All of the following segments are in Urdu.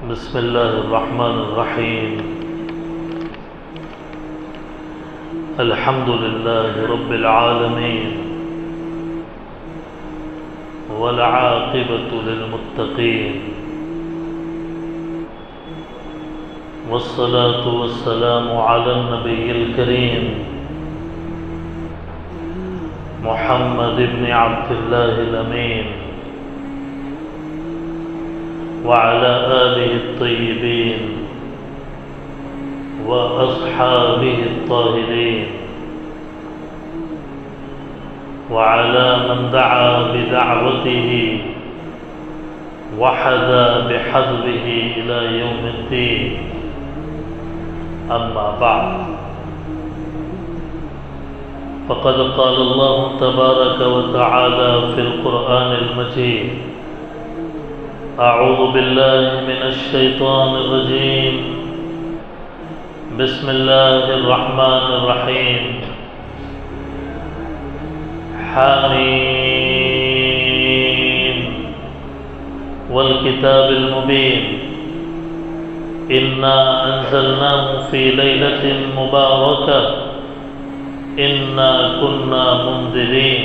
بسم اللہ الرحمن الرحیم الحمد للہ رب العالمین والعاقبۃ للمتقین والصلاة والسلام علی النبی الکریم محمد بن عبد اللہ الامین وعلى آله الطيبين وأصحابه الطاهرين وعلى من دعا بدعوته وحذا بحذبه إلى يوم الدين أما بعد فقد قال الله تبارك وتعالى في القرآن المجيد أعوذ بالله من الشيطان الرجيم بسم الله الرحمن الرحيم حميم والكتاب المبين إنا أنزلناه في ليلة مباركة إنا كنا منذرين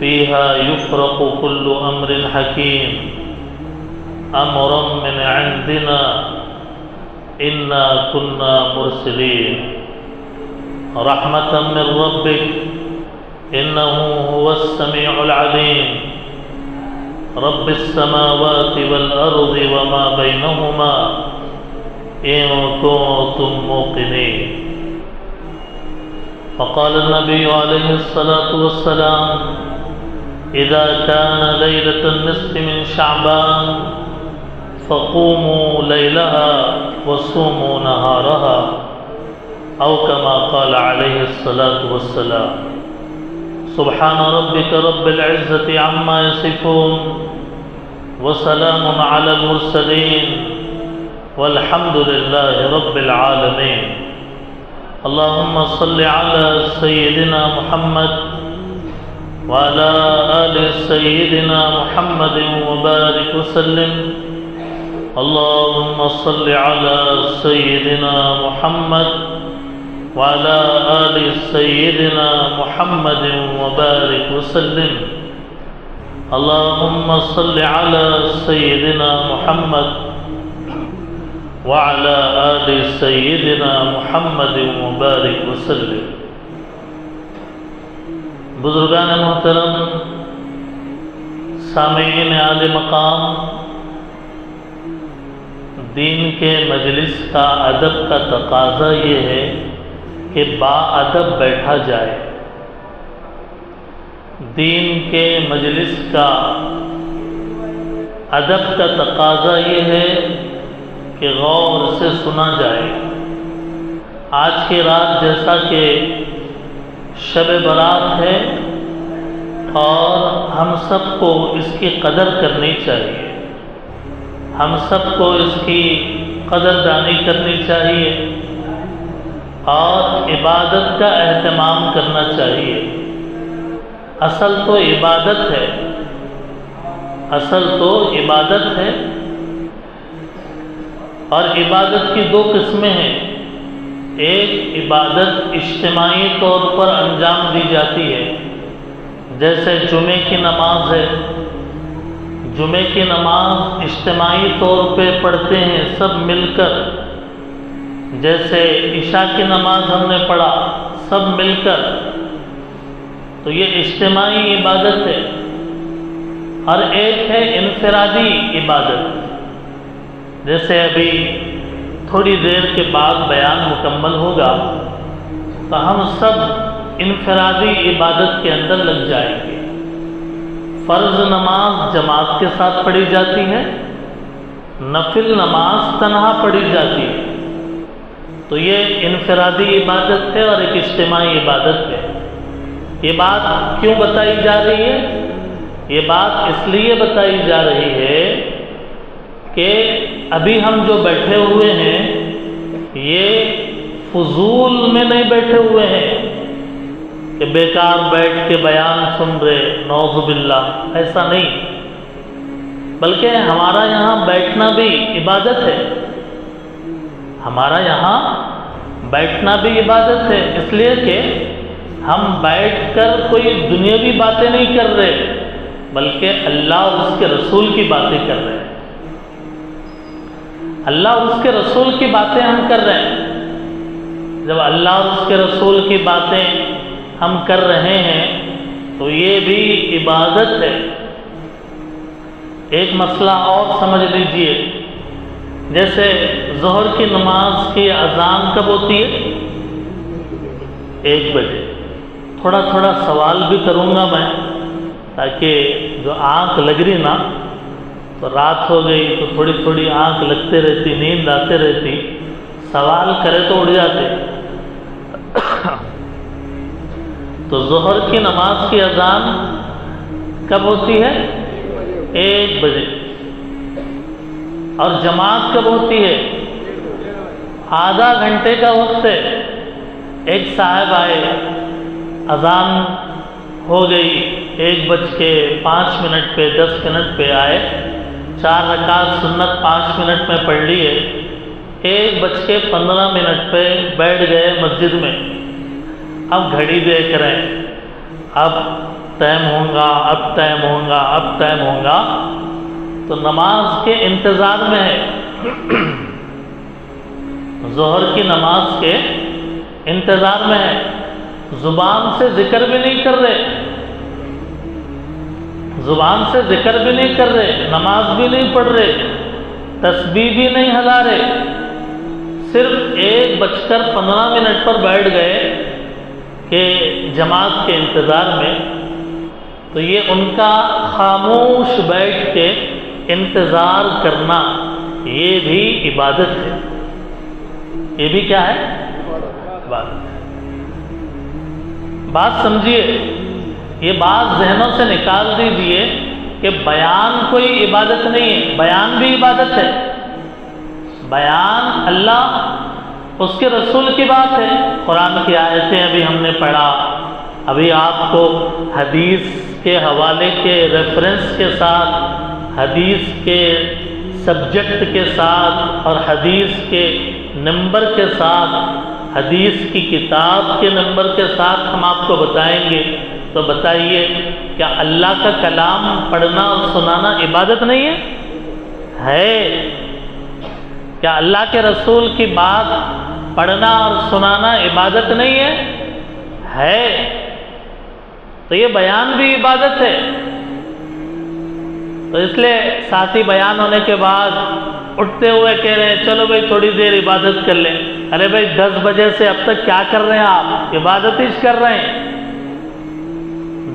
فيها يفرق كل أمر حكيم أمرا من عندنا إنا كنا مرسلين رحمة من ربك إنه هو السميع العليم رب السماوات والأرض وما بينهما إن كنتم موقنين فقال النبي عليه الصلاة والسلام إذا كان ليلة النصف من شعبان فقوموا ليلها وصوموا نهارها أو كما قال عليه الصلاة والسلام سبحان ربك رب العزة عما يصفون وسلام على المرسلين والحمد لله رب العالمين اللهم صل على سيدنا محمد وعلى آل سيدنا محمد وبارك وسلم اللهم صل على سيدنا محمد وعلى آل سيدنا محمد وبارك وسلم اللهم صل على سيدنا محمد وعلى آل سيدنا محمد وبارك وسلم بزرگان محترم، سامعین عالی مقام، دین کے مجلس کا ادب کا تقاضا یہ ہے کہ با ادب بیٹھا جائے۔ دین کے مجلس کا ادب کا تقاضا یہ ہے کہ غور سے سنا جائے۔ آج کی رات جیسا کہ شب برات ہے اور ہم سب کو اس کی قدر کرنی چاہیے، ہم سب کو اس کی قدر دانی کرنی چاہیے اور عبادت کا اہتمام کرنا چاہیے۔ اصل تو عبادت ہے، اصل تو عبادت ہے، اور عبادت کی دو قسمیں ہیں۔ ایک عبادت اجتماعی طور پر انجام دی جاتی ہے، جیسے جمعے کی نماز ہے۔ جمعے کی نماز اجتماعی طور پہ پڑھتے ہیں سب مل کر، جیسے عشاء کی نماز ہم نے پڑھا سب مل کر، تو یہ اجتماعی عبادت ہے۔ اور ایک ہے انفرادی عبادت، جیسے ابھی تھوڑی دیر کے بعد بیان مکمل ہوگا تو ہم سب انفرادی عبادت کے اندر لگ جائیں گے۔ فرض نماز جماعت کے ساتھ پڑھی جاتی ہے، نفل نماز تنہا پڑھی جاتی ہے، تو یہ انفرادی عبادت ہے اور ایک اجتماعی عبادت ہے۔ یہ بات کیوں بتائی جا رہی ہے؟ یہ بات اس لیے بتائی جا رہی ہے کہ ابھی ہم جو بیٹھے ہوئے ہیں یہ فضول میں نہیں بیٹھے ہوئے ہیں کہ بیکار بیٹھ کے بیان سن رہے، نعوذ باللہ، ایسا نہیں۔ بلکہ ہمارا یہاں بیٹھنا بھی عبادت ہے. ہمارا یہاں بیٹھنا بھی عبادت ہے، اس لیے کہ ہم بیٹھ کر کوئی دنیاوی باتیں نہیں کر رہے، بلکہ اللہ اور اس کے رسول کی باتیں کر رہے ہیں. اللہ اور اس کے رسول کی باتیں ہم کر رہے ہیں. جب اللہ اور اس کے رسول کی باتیں ہم کر رہے ہیں تو یہ بھی عبادت ہے. ایک مسئلہ اور سمجھ لیجئے، جیسے ظہر کی نماز کی اذان کب ہوتی ہے؟ 1 بجے. تھوڑا تھوڑا سوال بھی کروں گا میں، تاکہ جو آنکھ لگ رہی نا، تو رات ہو گئی تو تھوڑی تھوڑی آنکھ لگتے رہتی، نیند آتے رہتی، سوال کرے تو اڑ جاتے. تو ظہر کی نماز کی اذان کب ہوتی ہے؟ 1 بجے. اور جماعت کب ہوتی ہے؟ آدھا گھنٹے کا وقت ہے. ایک صاحب آئے، اذان ہو گئی 1:05 پہ 10 منٹ پہ آئے، 4 رکعت سنت 5 منٹ میں پڑھ لیے. 1:15 پہ بیٹھ گئے مسجد میں. اب گھڑی دیکھ رہے ہیں، اب ٹائم ہوگا، اب ٹائم ہوگا، اب ٹائم ہوگا. تو نماز کے انتظار میں ہے، ظہر کی نماز کے انتظار میں ہے. زبان سے ذکر بھی نہیں کر رہے، زبان سے ذکر بھی نہیں کر رہے، نماز بھی نہیں پڑھ رہے، تسبیح بھی نہیں ہلا رہے. صرف 1:15 پر بیٹھ گئے کہ جماعت کے انتظار میں. تو یہ ان کا خاموش بیٹھ کے انتظار کرنا، یہ بھی عبادت ہے. یہ بھی کیا ہے؟ عبادت ہے. بات سمجھیے، یہ بات ذہنوں سے نکال دیجئے کہ بیان کوئی عبادت نہیں ہے. بیان بھی عبادت ہے. بیان اللہ اس کے رسول کی بات ہے. قرآن کی آیتیں ابھی ہم نے پڑھا، ابھی آپ کو حدیث کے حوالے کے ریفرنس کے ساتھ، حدیث کے سبجیکٹ کے ساتھ اور حدیث کے نمبر کے ساتھ، حدیث کی کتاب کے نمبر کے ساتھ ہم آپ کو بتائیں گے. تو بتائیے، کیا اللہ کا کلام پڑھنا اور سنانا عبادت نہیں ہے؟ ہے. کیا اللہ کے رسول کی بات پڑھنا اور سنانا عبادت نہیں ہے؟ ہے. تو یہ بیان بھی عبادت ہے. تو اس لیے ساتھی بیان ہونے کے بعد اٹھتے ہوئے کہہ رہے ہیں چلو بھائی تھوڑی دیر عبادت کر لیں. ارے بھائی 10 بجے سے اب تک کیا کر رہے ہیں آپ؟ عبادت ہی کر رہے ہیں.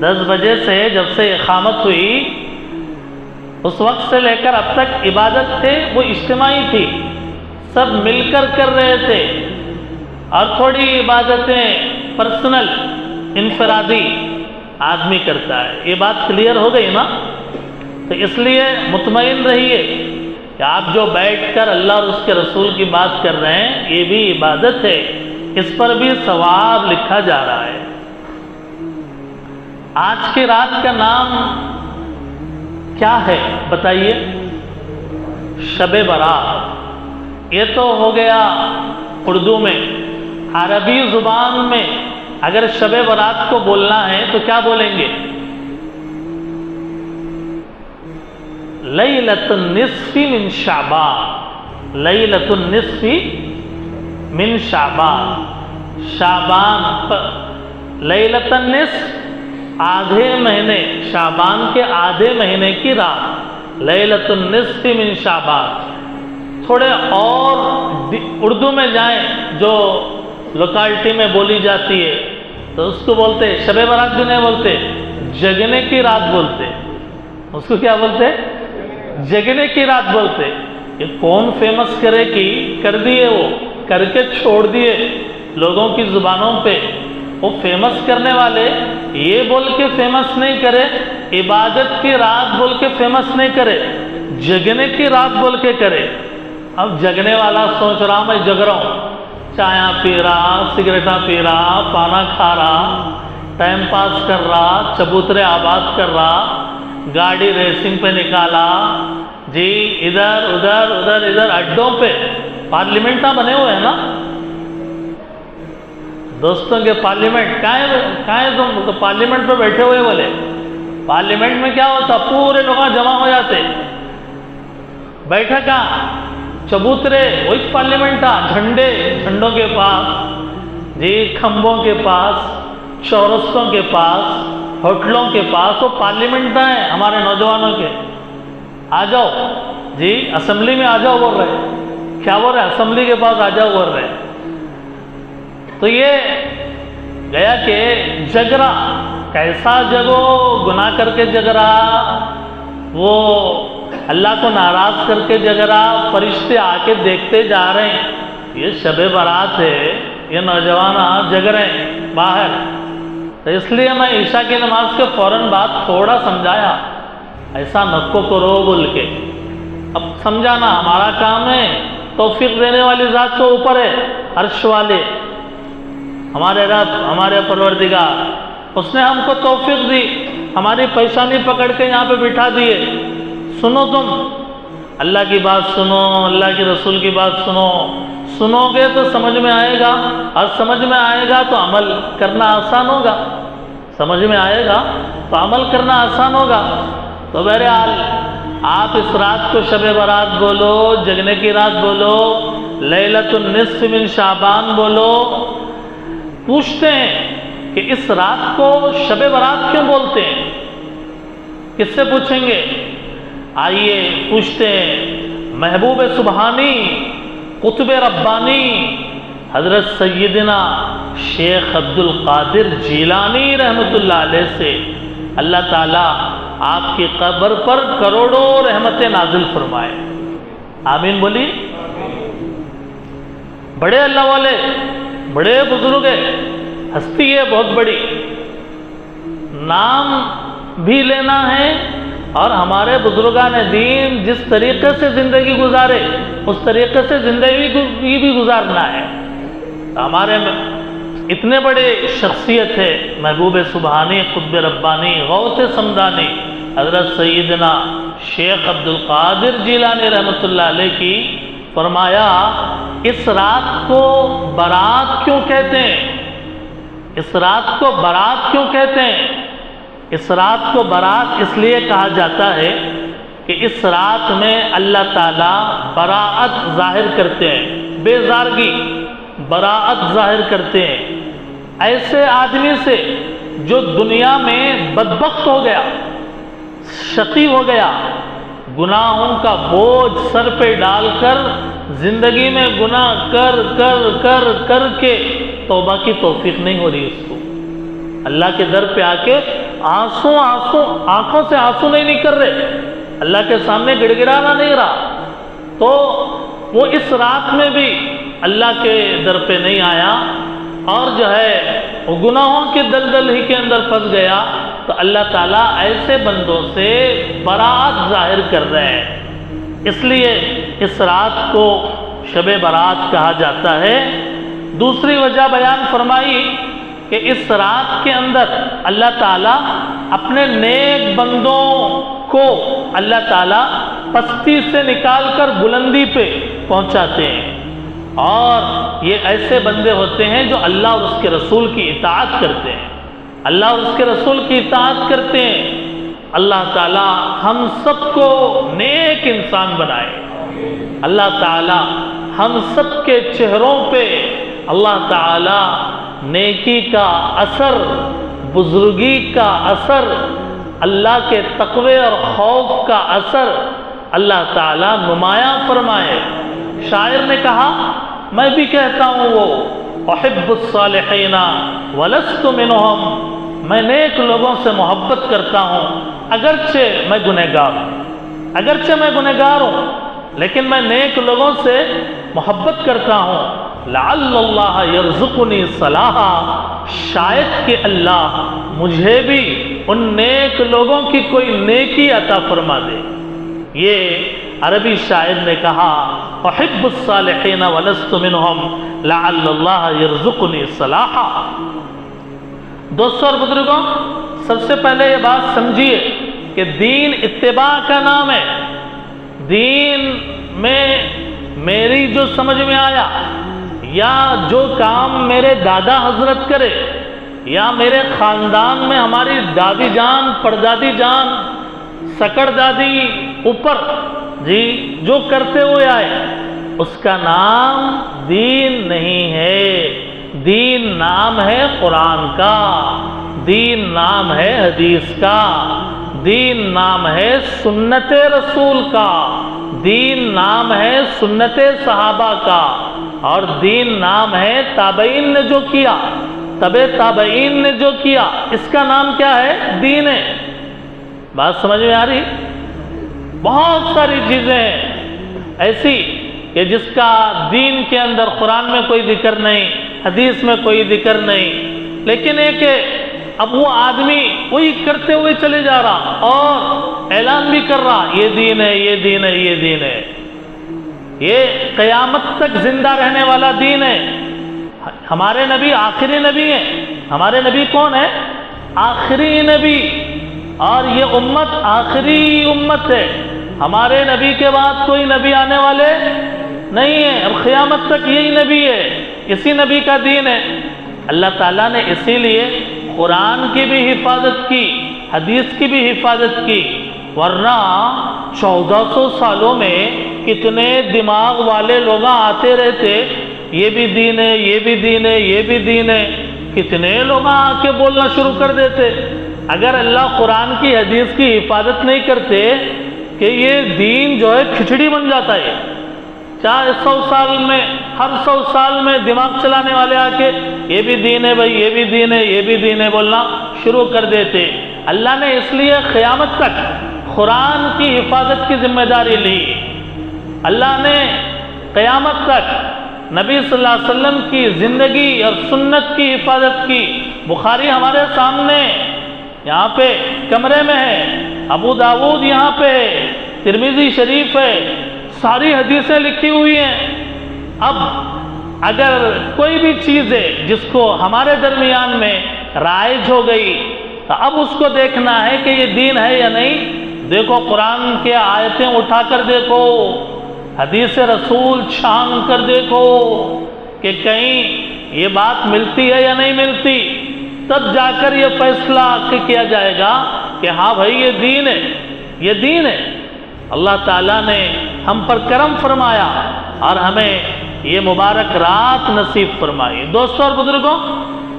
10 بجے سے جب سے اقامت ہوئی اس وقت سے لے کر اب تک عبادت تھے، وہ اجتماعی تھی، سب مل کر کر رہے تھے. اور تھوڑی عبادتیں پرسنل، انفرادی آدمی کرتا ہے. یہ بات کلیئر ہو گئی نا؟ تو اس لیے مطمئن رہیے کہ آپ جو بیٹھ کر اللہ اور اس کے رسول کی بات کر رہے ہیں، یہ بھی عبادت ہے. اس پر بھی ثواب لکھا جا رہا ہے. آج کی رات کا نام کیا ہے بتائیے؟ شب برات. یہ تو ہو گیا اردو میں. عربی زبان میں اگر شب برات کو بولنا ہے تو کیا بولیں گے؟ لیلۃ النصف من شعبان. لیلۃ النصف من شعبان. شعبان لیلۃ النصف، آدھے مہینے، شعبان کے آدھے مہینے کی رات، لیلۃ النصف من شعبان. تھوڑے اور اردو میں جائیں جو لوکالٹی میں بولی جاتی ہے تو اس کو بولتے، شب برات بھی نہیں بولتے، جگنے کی رات بولتے. اس کو کیا بولتے؟ جگنے کی رات بولتے. یہ کون فیمس کرے کی کر دیے، وہ کر کے چھوڑ دیے لوگوں کی زبانوں پہ. وہ فیمس کرنے والے یہ بول کے فیمس نہیں کرے، عبادت کی رات بول کے فیمس نہیں کرے، جگنے کی رات بول کے کرے. اب جگنے والا سوچ رہا میں جگ رہا ہوں، چایاں پی رہا، سگریٹاں پی رہا، پانا کھا رہا، ٹائم پاس کر رہا، چبوترے آباد کر رہا، گاڑی ریسنگ پہ نکالا، جی ادھر ادھر ادھر ادھر اڈوں پہ پارلیمنٹ نہ بنے ہوئے ہیں نا، دوستوں کے پارلیمنٹ کہاں ہے تم تو پارلیمنٹ پہ بیٹھے ہوئے بولے. پارلیمنٹ میں کیا ہوتا؟ پورے لوگ جمع ہو جاتے. بیٹھا کہاں؟ چبوترے وہی پارلیمنٹ تھا. جھنڈوں کے پاس، جی کھمبوں کے پاس، چورستوں کے پاس، ہوٹلوں کے پاس وہ پارلیمنٹ ہیں ہمارے نوجوانوں کے. آ جاؤ جی اسمبلی میں آ جاؤ بول رہے. کیا بول رہے؟ اسمبلی کے پاس آ جاؤ بول رہے. تو یہ گیا کہ جگ رہا. کیسا جگو؟ گناہ کر کے جگ رہا، وہ اللہ کو ناراض کر کے جگ رہا. فرشتے آ کے دیکھتے جا رہے ہیں یہ شب برات ہے، یہ نوجوان جگ رہے ہیں باہر. تو اس لیے میں عشاء کی نماز کے فوراً بعد تھوڑا سمجھایا ایسا نکو کرو بول کے. اب سمجھانا ہمارا کام ہے. توفیق دینے والی ذات تو اوپر ہے، عرش والے ہمارے رب، ہمارے پروردگار. اس نے ہم کو توفیق دی، ہماری پیشانی پکڑ کے یہاں پہ بٹھا دیے. سنو تم اللہ کی بات سنو، اللہ کے رسول کی بات سنو. سنو گے تو سمجھ میں آئے گا، اور سمجھ میں آئے گا تو عمل کرنا آسان ہوگا. سمجھ میں آئے گا تو عمل کرنا آسان ہوگا. تو بہرحال آپ اس رات کو شب برات بولو، جگنے کی رات بولو، لیلۃ النصف من شعبان بولو. پوچھتے ہیں کہ اس رات کو شب برات کیوں بولتے ہیں؟ کس سے پوچھیں گے؟ آئیے پوچھتے ہیں محبوب سبحانی، قطب ربانی حضرت سیدنا شیخ عبد القادر جیلانی رحمۃ اللہ علیہ سے. اللہ تعالیٰ آپ کی قبر پر کروڑوں رحمتیں نازل فرمائے. آمین بولی. بڑے اللہ والے، بڑے بزرگ ہے، ہستی ہے بہت بڑی. نام بھی لینا ہے اور ہمارے بزرگان دین جس طریقے سے زندگی گزارے اس طریقے سے زندگی بھی گزارنا ہے. ہمارے اتنے بڑے شخصیت ہے محبوب سبحانی، قطب ربانی، غوث سمدانی حضرت سیدنا شیخ عبد القادر جیلانی رحمۃ اللہ علیہ کی. فرمایا اس رات کو برات کیوں کہتے ہیں؟ اس رات کو برات کیوں کہتے ہیں؟ اس رات کو برات اس لیے کہا جاتا ہے کہ اس رات میں اللہ تعالیٰ براءت ظاہر کرتے ہیں، بیزارگی، براءت ظاہر کرتے ہیں ایسے آدمی سے جو دنیا میں بدبخت ہو گیا، شقی ہو گیا، گناہوں کا بوجھ سر پہ ڈال کر زندگی میں گناہ کر کر کر کر کے توبہ کی توفیق نہیں ہو رہی. اس کو اللہ کے در پہ آ کے آنکھوں سے آنسو نہیں نکل رہے، اللہ کے سامنے گڑ گڑانا نہیں رہا. تو وہ اس رات میں بھی اللہ کے در پہ نہیں آیا اور جو ہے وہ گناہوں کے دلدل ہی کے اندر پھنس گیا. تو اللہ تعالیٰ ایسے بندوں سے برات ظاہر کر رہے ہیں. اس لیے اس رات کو شب برات کہا جاتا ہے. دوسری وجہ بیان فرمائی کہ اس رات کے اندر اللہ تعالیٰ اپنے نیک بندوں کو اللہ تعالیٰ پستی سے نکال کر بلندی پہ پہنچاتے ہیں. اور یہ ایسے بندے ہوتے ہیں جو اللہ اور اس کے رسول کی اطاعت کرتے ہیں، اللہ اور اس کے رسول کی اطاعت کرتے ہیں. اللہ تعالیٰ ہم سب کو نیک انسان بنائے. اللہ تعالیٰ ہم سب کے چہروں پہ اللہ تعالیٰ نیکی کا اثر، بزرگی کا اثر، اللہ کے تقوی اور خوف کا اثر اللہ تعالیٰ نمایاں فرمائے. شاعر نے کہا میں بھی کہتا ہوں وہ احب الصالحین ولست منہم، میں نیک لوگوں سے محبت کرتا ہوں اگرچہ میں گنہگار ہوں لیکن میں نیک لوگوں سے محبت کرتا ہوں. لعل اللہ یرزقنی صلاحا، شاید کہ اللہ مجھے بھی ان نیک لوگوں کی کوئی نیکی عطا فرما دے. یہ عربی شاعر نے کہا احب الصالحین ولست منہم لعل اللہ یرزقنی صلاحا. دوستوں اور بزرگوں، سب سے پہلے یہ بات سمجھیے کہ دین اتباع کا نام ہے. دین میں میری جو سمجھ میں آیا یا جو کام میرے دادا حضرت کرے یا میرے خاندان میں ہماری دادی جان پردادی جان سکڑ دادی اوپر جو کرتے ہوئے آئے، اس کا نام دین نہیں ہے۔ دین نام ہے قرآن کا، دین نام ہے حدیث کا، دین نام ہے سنت رسول کا، دین نام ہے سنت صحابہ کا، اور دین نام ہے تابعین نے جو کیا، تبع تابعین نے جو کیا، اس کا نام کیا ہے؟ دین ہے۔ بات سمجھ میں آ رہی؟ بہت ساری چیزیں ہیں ایسی کہ جس کا دین کے اندر قرآن میں کوئی ذکر نہیں، حدیث میں کوئی ذکر نہیں، لیکن ایک اب وہ آدمی وہی کرتے ہوئے چلے جا رہا اور اعلان بھی کر رہا یہ دین ہے، یہ دین ہے، یہ دین ہے، یہ قیامت تک زندہ رہنے والا دین ہے۔ ہمارے نبی آخری نبی ہیں۔ ہمارے نبی کون ہے؟ آخری نبی، اور یہ امت آخری امت ہے۔ ہمارے نبی کے بعد کوئی نبی آنے والے نہیں ہیں، اب قیامت تک یہی نبی ہے، اسی نبی کا دین ہے۔ اللہ تعالیٰ نے اسی لیے قرآن کی بھی حفاظت کی، حدیث کی بھی حفاظت کی، ورنہ 1400 سالوں میں کتنے دماغ والے لوگ آتے رہتے، یہ بھی دین ہے، یہ بھی دین ہے، یہ بھی دین ہے، کتنے لوگ آ کے بولنا شروع کر دیتے۔ اگر اللہ قرآن کی حدیث کی حفاظت نہیں کرتے کہ یہ دین جو ہے کھچڑی بن جاتا ہے، 100 سال میں، ہر 100 سال میں دماغ چلانے والے آ کے یہ بھی دین ہے بھائی، یہ بھی دین ہے، یہ بھی دین ہے بولنا شروع کر دیتے۔ اللہ نے اس لیے قیامت تک قرآن کی حفاظت کی ذمہ داری لی۔ اللہ نے قیامت تک نبی صلی اللہ علیہ وسلم کی زندگی اور سنت کی حفاظت کی۔ بخاری ہمارے سامنے یہاں پہ کمرے میں ہے، ابو داود یہاں پہ ہے، ترمذی شریف ہے، ساری حدیثیں لکھی ہوئی ہیں۔ اب اگر کوئی بھی چیز ہے جس کو ہمارے درمیان میں رائج ہو گئی تو اب اس کو دیکھنا ہے کہ یہ دین ہے یا نہیں۔ دیکھو قرآن کے آیتیں اٹھا کر دیکھو، حدیث رسول چھان کر دیکھو کہ کہیں یہ بات ملتی ہے یا نہیں ملتی، تب جا کر یہ فیصلہ کیا جائے گا کہ ہاں بھائی یہ دین ہے، یہ دین ہے۔ اللہ تعالیٰ نے ہم پر کرم فرمایا اور ہمیں یہ مبارک رات نصیب فرمائی۔ دوستوں اور بزرگوں،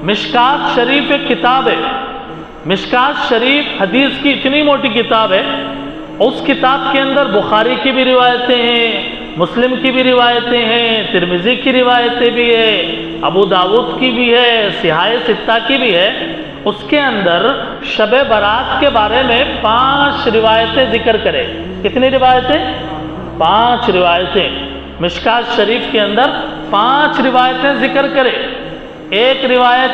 مشکات شریف ایک کتاب ہے۔ مشکات شریف حدیث کی اتنی موٹی کتاب ہے، اس کتاب کے اندر بخاری کی بھی روایتیں ہیں، مسلم کی بھی روایتیں ہیں، ترمذی کی روایتیں بھی ہے، ابو داود کی بھی ہے، صحاح ستہ کی بھی ہے۔ اس کے اندر شب برات کے بارے میں 5 روایتیں ذکر کرے۔ کتنی روایتیں؟ 5 روایتیں مشکات شریف کے اندر 5 روایتیں ذکر کرے۔ ایک روایت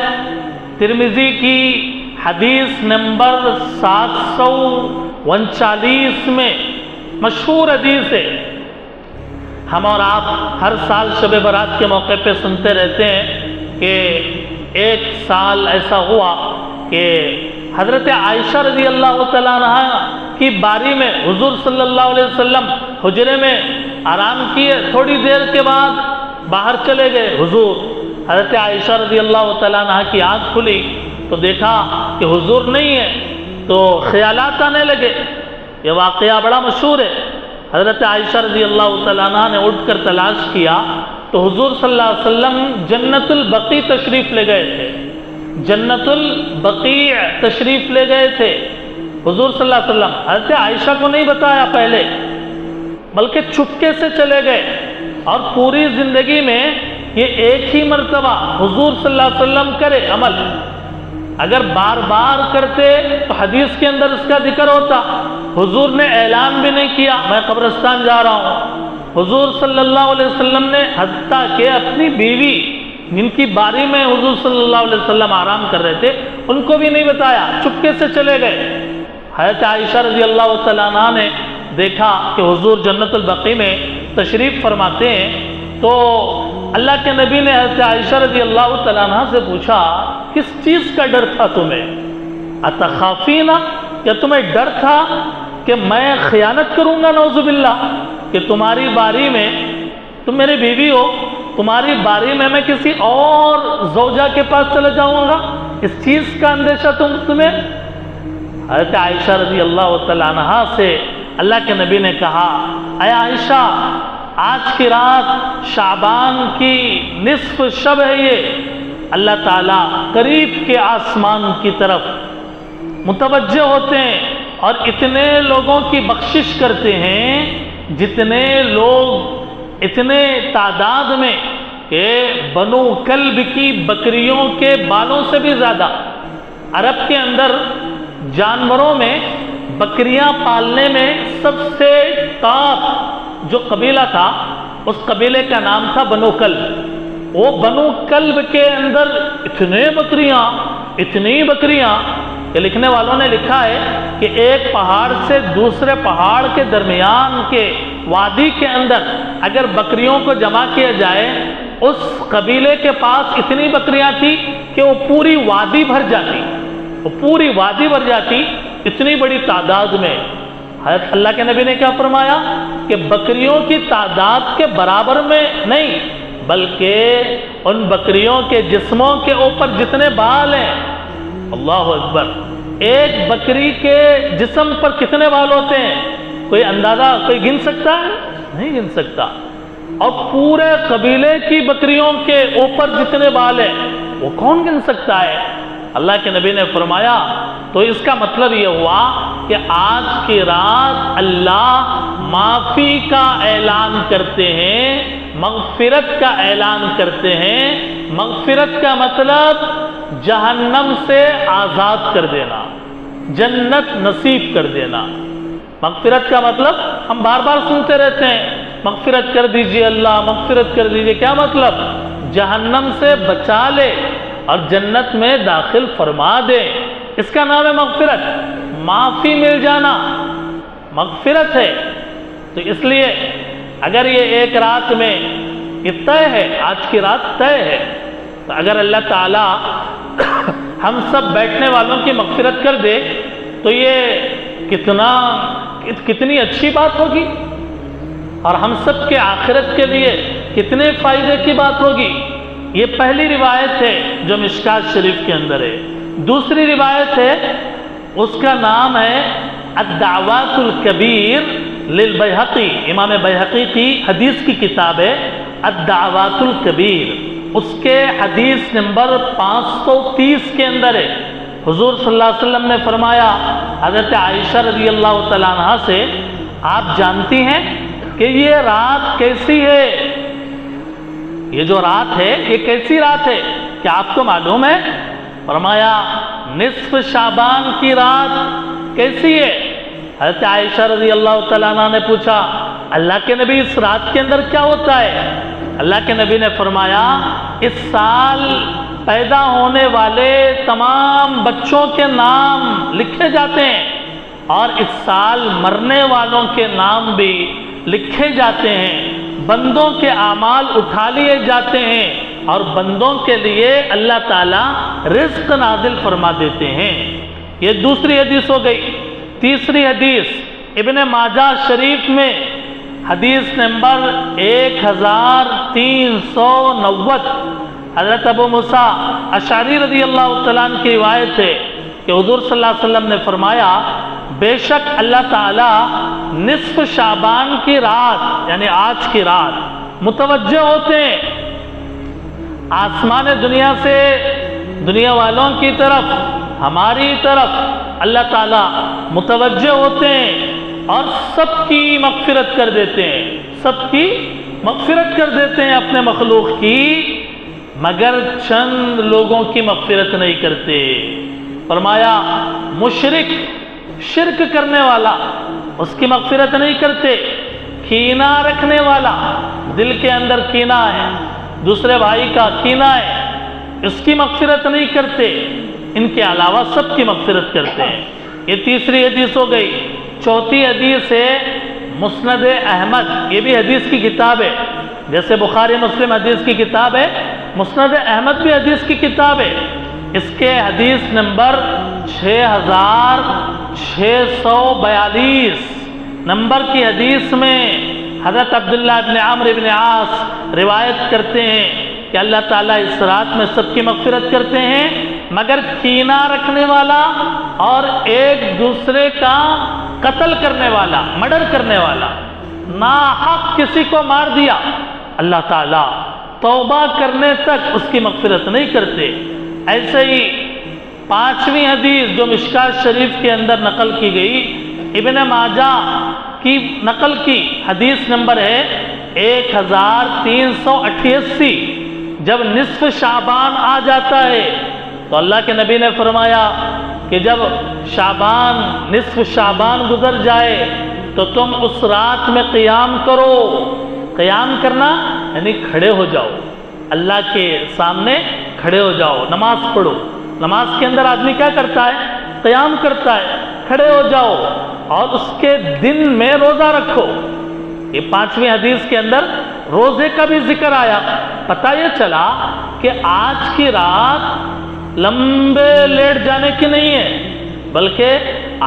ترمذی کی حدیث نمبر 739 میں مشہور حدیث ہے، ہم اور آپ ہر سال شب برات کے موقع پہ سنتے رہتے ہیں کہ ایک سال ایسا ہوا کہ حضرت عائشہ رضی اللہ تعالیٰ عنہ کی باری میں حضور صلی اللہ علیہ وسلم حجرے میں آرام کیے، تھوڑی دیر کے بعد باہر چلے گئے حضور۔ حضرت عائشہ رضی اللہ تعالیٰ عنہ کی آنکھ کھلی تو دیکھا کہ حضور نہیں ہے، تو خیالات آنے لگے۔ یہ واقعہ بڑا مشہور ہے۔ حضرت عائشہ رضی اللہ تعالیٰ عنہ نے اٹھ کر تلاش کیا تو حضور صلی اللہ علیہ وسلم جنت البقیع تشریف لے گئے تھے، جنت البقیع تشریف لے گئے تھے حضور صلی اللہ علیہ وسلم۔ حضرت عائشہ کو نہیں بتایا پہلے، بلکہ چپکے سے چلے گئے، اور پوری زندگی میں یہ ایک ہی مرتبہ حضور صلی اللہ علیہ وسلم کرے عمل۔ اگر بار بار کرتے تو حدیث کے اندر اس کا ذکر ہوتا۔ حضور نے اعلان بھی نہیں کیا میں قبرستان جا رہا ہوں۔ حضور صلی اللہ علیہ وسلم نے حتیٰ کہ اپنی بیوی جن کی باری میں حضور صلی اللہ علیہ وسلم آرام کر رہے تھے ان کو بھی نہیں بتایا، چپکے سے چلے گئے۔ حضرت عائشہ رضی اللہ تعالیٰ عنہ نے دیکھا کہ حضور جنت البقیع میں تشریف فرماتے ہیں، تو اللہ کے نبی نے حضرت عائشہ رضی اللہ تعالیٰ عنہ سے پوچھا کس چیز کا ڈر تھا تمہیں؟ اتخافینا، کیا تمہیں ڈر تھا کہ میں خیانت کروں گا نعوذ باللہ؟ کہ تمہاری باری میں، تم میری بیوی ہو، تمہاری باری میں کسی اور زوجہ کے پاس چلے جاؤں گا، اس چیز کا اندیشہ تمہیں؟ حضرت عائشہ رضی اللہ تعالیٰ عنہا سے اللہ کے نبی نے کہا، اے عائشہ، آج کی رات شعبان کی نصف شب ہے، یہ اللہ تعالیٰ قریب کے آسمان کی طرف متوجہ ہوتے ہیں اور اتنے لوگوں کی بخشش کرتے ہیں، جتنے لوگ اتنے تعداد میں کہ بنو کلب کی بکریوں کے بالوں سے بھی زیادہ۔ عرب کے اندر جانوروں میں بکریاں پالنے میں سب سے ٹاپ جو قبیلہ تھا، اس قبیلے کا نام تھا بنو کلب۔ وہ بنو کلب کے اندر اتنی بکریاں کہ لکھنے والوں نے لکھا ہے کہ ایک پہاڑ سے دوسرے پہاڑ کے درمیان کے وادی کے اندر اگر بکریوں کو جمع کیا جائے، اس قبیلے کے پاس اتنی بکریاں تھیں کہ وہ پوری وادی بھر جاتی، اتنی بڑی تعداد میں۔ حضرت اللہ کے نبی نے کیا فرمایا کہ بکریوں کی تعداد کے برابر میں نہیں، بلکہ ان بکریوں کے جسموں کے اوپر جتنے بال ہیں، اللہ اکبر، ایک بکری کے جسم پر کتنے بال ہوتے ہیں؟ کوئی اندازہ کوئی گن سکتا ہے؟ نہیں گن سکتا۔ اور پورے قبیلے کی بکریوں کے اوپر جتنے بال ہیں وہ کون گن سکتا ہے؟ اللہ کے نبی نے فرمایا، تو اس کا مطلب یہ ہوا کہ آج کی رات اللہ معافی کا اعلان کرتے ہیں، مغفرت کا اعلان کرتے ہیں۔ مغفرت کا مطلب جہنم سے آزاد کر دینا، جنت نصیب کر دینا۔ مغفرت کا مطلب ہم بار بار سنتے رہتے ہیں، مغفرت کر دیجئے اللہ، مغفرت کر دیجئے۔ کیا مطلب؟ جہنم سے بچا لے اور جنت میں داخل فرما دے، اس کا نام ہے مغفرت۔ معافی مل جانا مغفرت ہے۔ تو اس لیے اگر یہ ایک رات میں یہ طے ہے، آج کی رات طے ہے، تو اگر اللہ تعالی ہم سب بیٹھنے والوں کی مغفرت کر دے تو یہ کتنی اچھی بات ہوگی، اور ہم سب کے آخرت کے لیے کتنے فائدے کی بات ہوگی۔ یہ پہلی روایت ہے جو مشکات شریف کے اندر ہے۔ دوسری روایت ہے، اس کا نام ہے الدعوات الکبیر للبیہقی، امام بیہقی کی حدیث کی کتاب ہے الدعوات الکبیر، اس کے حدیث نمبر 530 کے اندر ہے۔ حضور صلی اللہ علیہ وسلم نے فرمایا حضرت عائشہ رضی اللہ تعالیٰ عنہ سے، آپ جانتی ہیں کہ یہ رات کیسی ہے؟ یہ جو رات ہے یہ کیسی رات ہے؟ کیا آپ کو معلوم ہے؟ فرمایا نصف شعبان کی رات کیسی ہے؟ حضرت عائشہ رضی اللہ تعالیٰ عنہ نے پوچھا، اللہ کے نبی اس رات کے اندر کیا ہوتا ہے؟ اللہ کے نبی نے فرمایا، اس سال پیدا ہونے والے تمام بچوں کے نام لکھے جاتے ہیں، اور اس سال مرنے والوں کے نام بھی لکھے جاتے ہیں، بندوں کے اعمال اٹھا لیے جاتے ہیں، اور بندوں کے لیے اللہ تعالیٰ رزق نازل فرما دیتے ہیں۔ یہ دوسری حدیث ہو گئی۔ تیسری حدیث ابن ماجہ شریف میں حدیث نمبر 1390، حضرت ابو موسیٰ اشعری رضی اللہ تعالیٰ عنہ کی روایت ہے کہ حضور صلی اللہ علیہ وسلم نے فرمایا، بے شک اللہ تعالیٰ نصف شعبان کی رات یعنی آج کی رات متوجہ ہوتے ہیں آسمان دنیا سے، دنیا والوں کی طرف، ہماری طرف اللہ تعالیٰ متوجہ ہوتے ہیں اور سب کی مغفرت کر دیتے ہیں، سب کی مغفرت کر دیتے ہیں اپنے مخلوق کی، مگر چند لوگوں کی مغفرت نہیں کرتے۔ فرمایا مشرک، شرک کرنے والا، اس کی مغفرت نہیں کرتے۔ کینہ رکھنے والا، دل کے اندر کینہ ہے، دوسرے بھائی کا کینہ ہے، اس کی مغفرت نہیں کرتے۔ ان کے علاوہ سب کی مغفرت کرتے ہیں۔ یہ تیسری حدیث ہو گئی۔ چوتھی حدیث ہے مسند احمد، یہ بھی حدیث کی کتاب ہے، جیسے بخاری مسلم حدیث کی کتاب ہے، مسند احمد بھی حدیث کی کتاب ہے۔ اس کے حدیث نمبر 6642 نمبر کی حدیث میں حضرت عبداللہ ابن عمرو ابن عاص روایت کرتے ہیں کہ اللہ تعالیٰ اس رات میں سب کی مغفرت کرتے ہیں مگر کینہ رکھنے والا اور ایک دوسرے کا قتل کرنے والا، مرڈر کرنے والا، ناحق کسی کو مار دیا، اللہ تعالیٰ توبہ کرنے تک اس کی مغفرت نہیں کرتے۔ ایسے ہی 5ویں حدیث جو مشکات شریف کے اندر نقل کی گئی، ابن ماجہ کی نقل کی حدیث نمبر ہے 1388۔ جب نصف شعبان آ جاتا ہے تو اللہ کے نبی نے فرمایا کہ جب شعبان، نصف شعبان گزر جائے تو تم اس رات میں قیام کرو۔ قیام کرنا یعنی کھڑے ہو جاؤ، اللہ کے سامنے کھڑے ہو جاؤ، نماز پڑھو۔ نماز کے اندر آدمی کیا کرتا ہے؟ قیام کرتا ہے، کھڑے ہو جاؤ، اور اس کے دن میں روزہ رکھو۔ یہ 5ویں حدیث کے اندر روزے کا بھی ذکر آیا۔ پتہ یہ چلا کہ آج کی رات لمبے لیٹ جانے کی نہیں ہے، بلکہ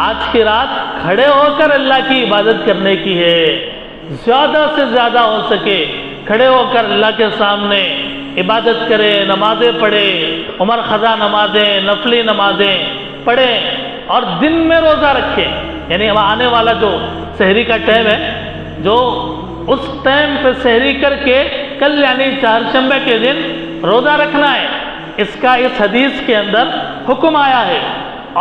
آج کی رات کھڑے ہو کر اللہ کی عبادت کرنے کی ہے۔ زیادہ سے زیادہ ہو سکے کھڑے ہو کر اللہ کے سامنے عبادت کرے، نمازیں پڑھے، عمر خزاں نمازیں، نفلی نمازیں پڑھیں، اور دن میں روزہ رکھیں۔ یعنی آنے والا جو سحری کا ٹائم ہے، جو اس ٹائم پہ سحری کر کے کل یعنی چہارشنبے کے دن روزہ رکھنا ہے، اس کا اس حدیث کے اندر حکم آیا ہے۔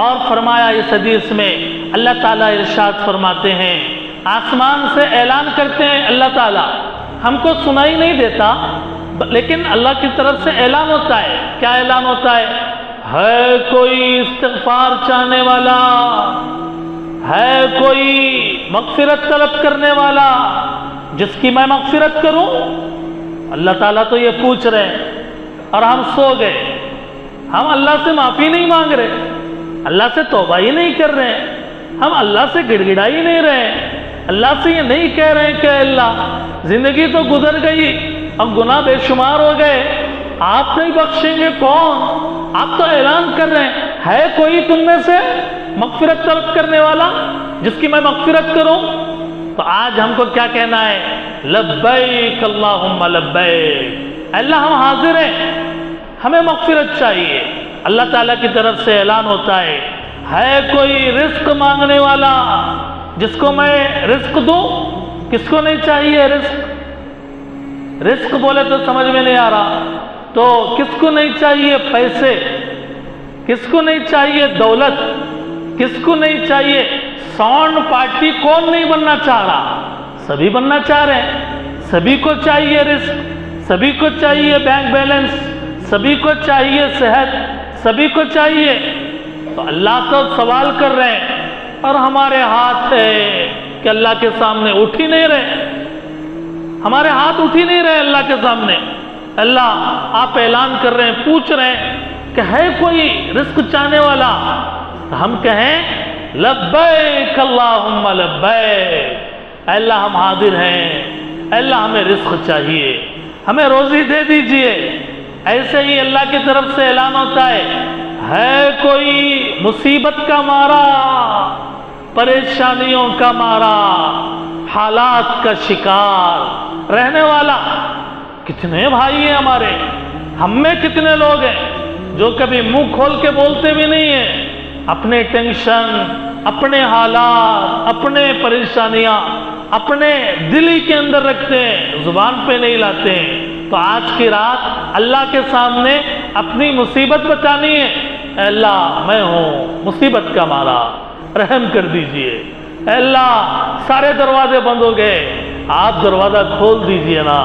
اور فرمایا اس حدیث میں اللہ تعالیٰ ارشاد فرماتے ہیں، آسمان سے اعلان کرتے ہیں اللہ تعالیٰ، ہم کو سنائی نہیں دیتا لیکن اللہ کی طرف سے اعلان ہوتا ہے۔ کیا اعلان ہوتا ہے کوئی استغفار چاہنے والا، ہے کوئی مغفرت طلب کرنے والا جس کی میں مغفرت کروں؟ اللہ تعالیٰ تو یہ پوچھ رہے ہیں اور ہم سو گئے، ہم اللہ سے معافی نہیں مانگ رہے، اللہ سے توبہ ہی نہیں کر رہے ہیں، ہم اللہ سے گڑ گڑا ہی نہیں رہے ہیں، اللہ سے یہ نہیں کہہ رہے ہیں کہ اللہ زندگی تو گزر گئی، اب گناہ بے شمار ہو گئے، آپ نہیں بخشیں گے کون؟ آپ تو اعلان کر رہے ہیں ہے کوئی تم میں سے مغفرت طلب کرنے والا جس کی میں مغفرت کروں؟ تو آج ہم کو کیا کہنا ہے؟ لبیک اللہم لبیک، اللہ ہم حاضر ہیں، ہمیں مغفرت چاہیے۔ اللہ تعالیٰ کی طرف سے اعلان ہوتا ہے کوئی رزق مانگنے والا جس کو میں رزق دوں؟ کس کو نہیں چاہیے رزق؟ رزق بولے تو سمجھ میں نہیں آ رہا، تو کس کو نہیں چاہیے پیسے؟ کس کو نہیں چاہیے دولت؟ کس کو نہیں چاہیے؟ ساؤنڈ پارٹی کون نہیں بننا چاہ رہا؟ سبھی بننا چاہ رہے ہیں، سبھی کو چاہیے رزق، سبھی کو چاہیے بینک بیلنس، سبھی کو چاہیے صحت، سبھی کو چاہیے۔ تو اللہ تو سوال کر رہے ہیں اور ہمارے ہاتھ ہے کہ اللہ کے سامنے اٹھ ہی نہیں رہے، ہمارے ہاتھ اٹھ ہی نہیں رہے اللہ کے سامنے۔ اللہ آپ اعلان کر رہے ہیں، پوچھ رہے ہیں کہ ہے کوئی رزق چاہنے والا؟ ہم کہیں لبیک اللہم لبیک، اے اللہ ہم حاضر ہیں، اے اللہ ہمیں رزق چاہیے، ہمیں روزی دے دیجئے۔ ایسے ہی اللہ کی طرف سے اعلان ہوتا ہے کوئی مصیبت کا مارا، پریشانیوں کا مارا، حالات کا شکار رہنے والا؟ کتنے بھائی ہیں ہمارے، ہم میں کتنے لوگ ہیں جو کبھی منہ کھول کے بولتے بھی نہیں ہیں، اپنے ٹینشن، اپنے حالات، اپنے پریشانیاں اپنے دل ہی کے اندر رکھتے ہیں، زبان پہ نہیں لاتے ہیں۔ تو آج کی رات اللہ کے سامنے اپنی مصیبت بتانی ہے، اے اللہ میں ہوں مصیبت کا مارا، رحم کر دیجئے، اے اللہ سارے دروازے بند ہو گئے، آپ دروازہ کھول دیجئے نا۔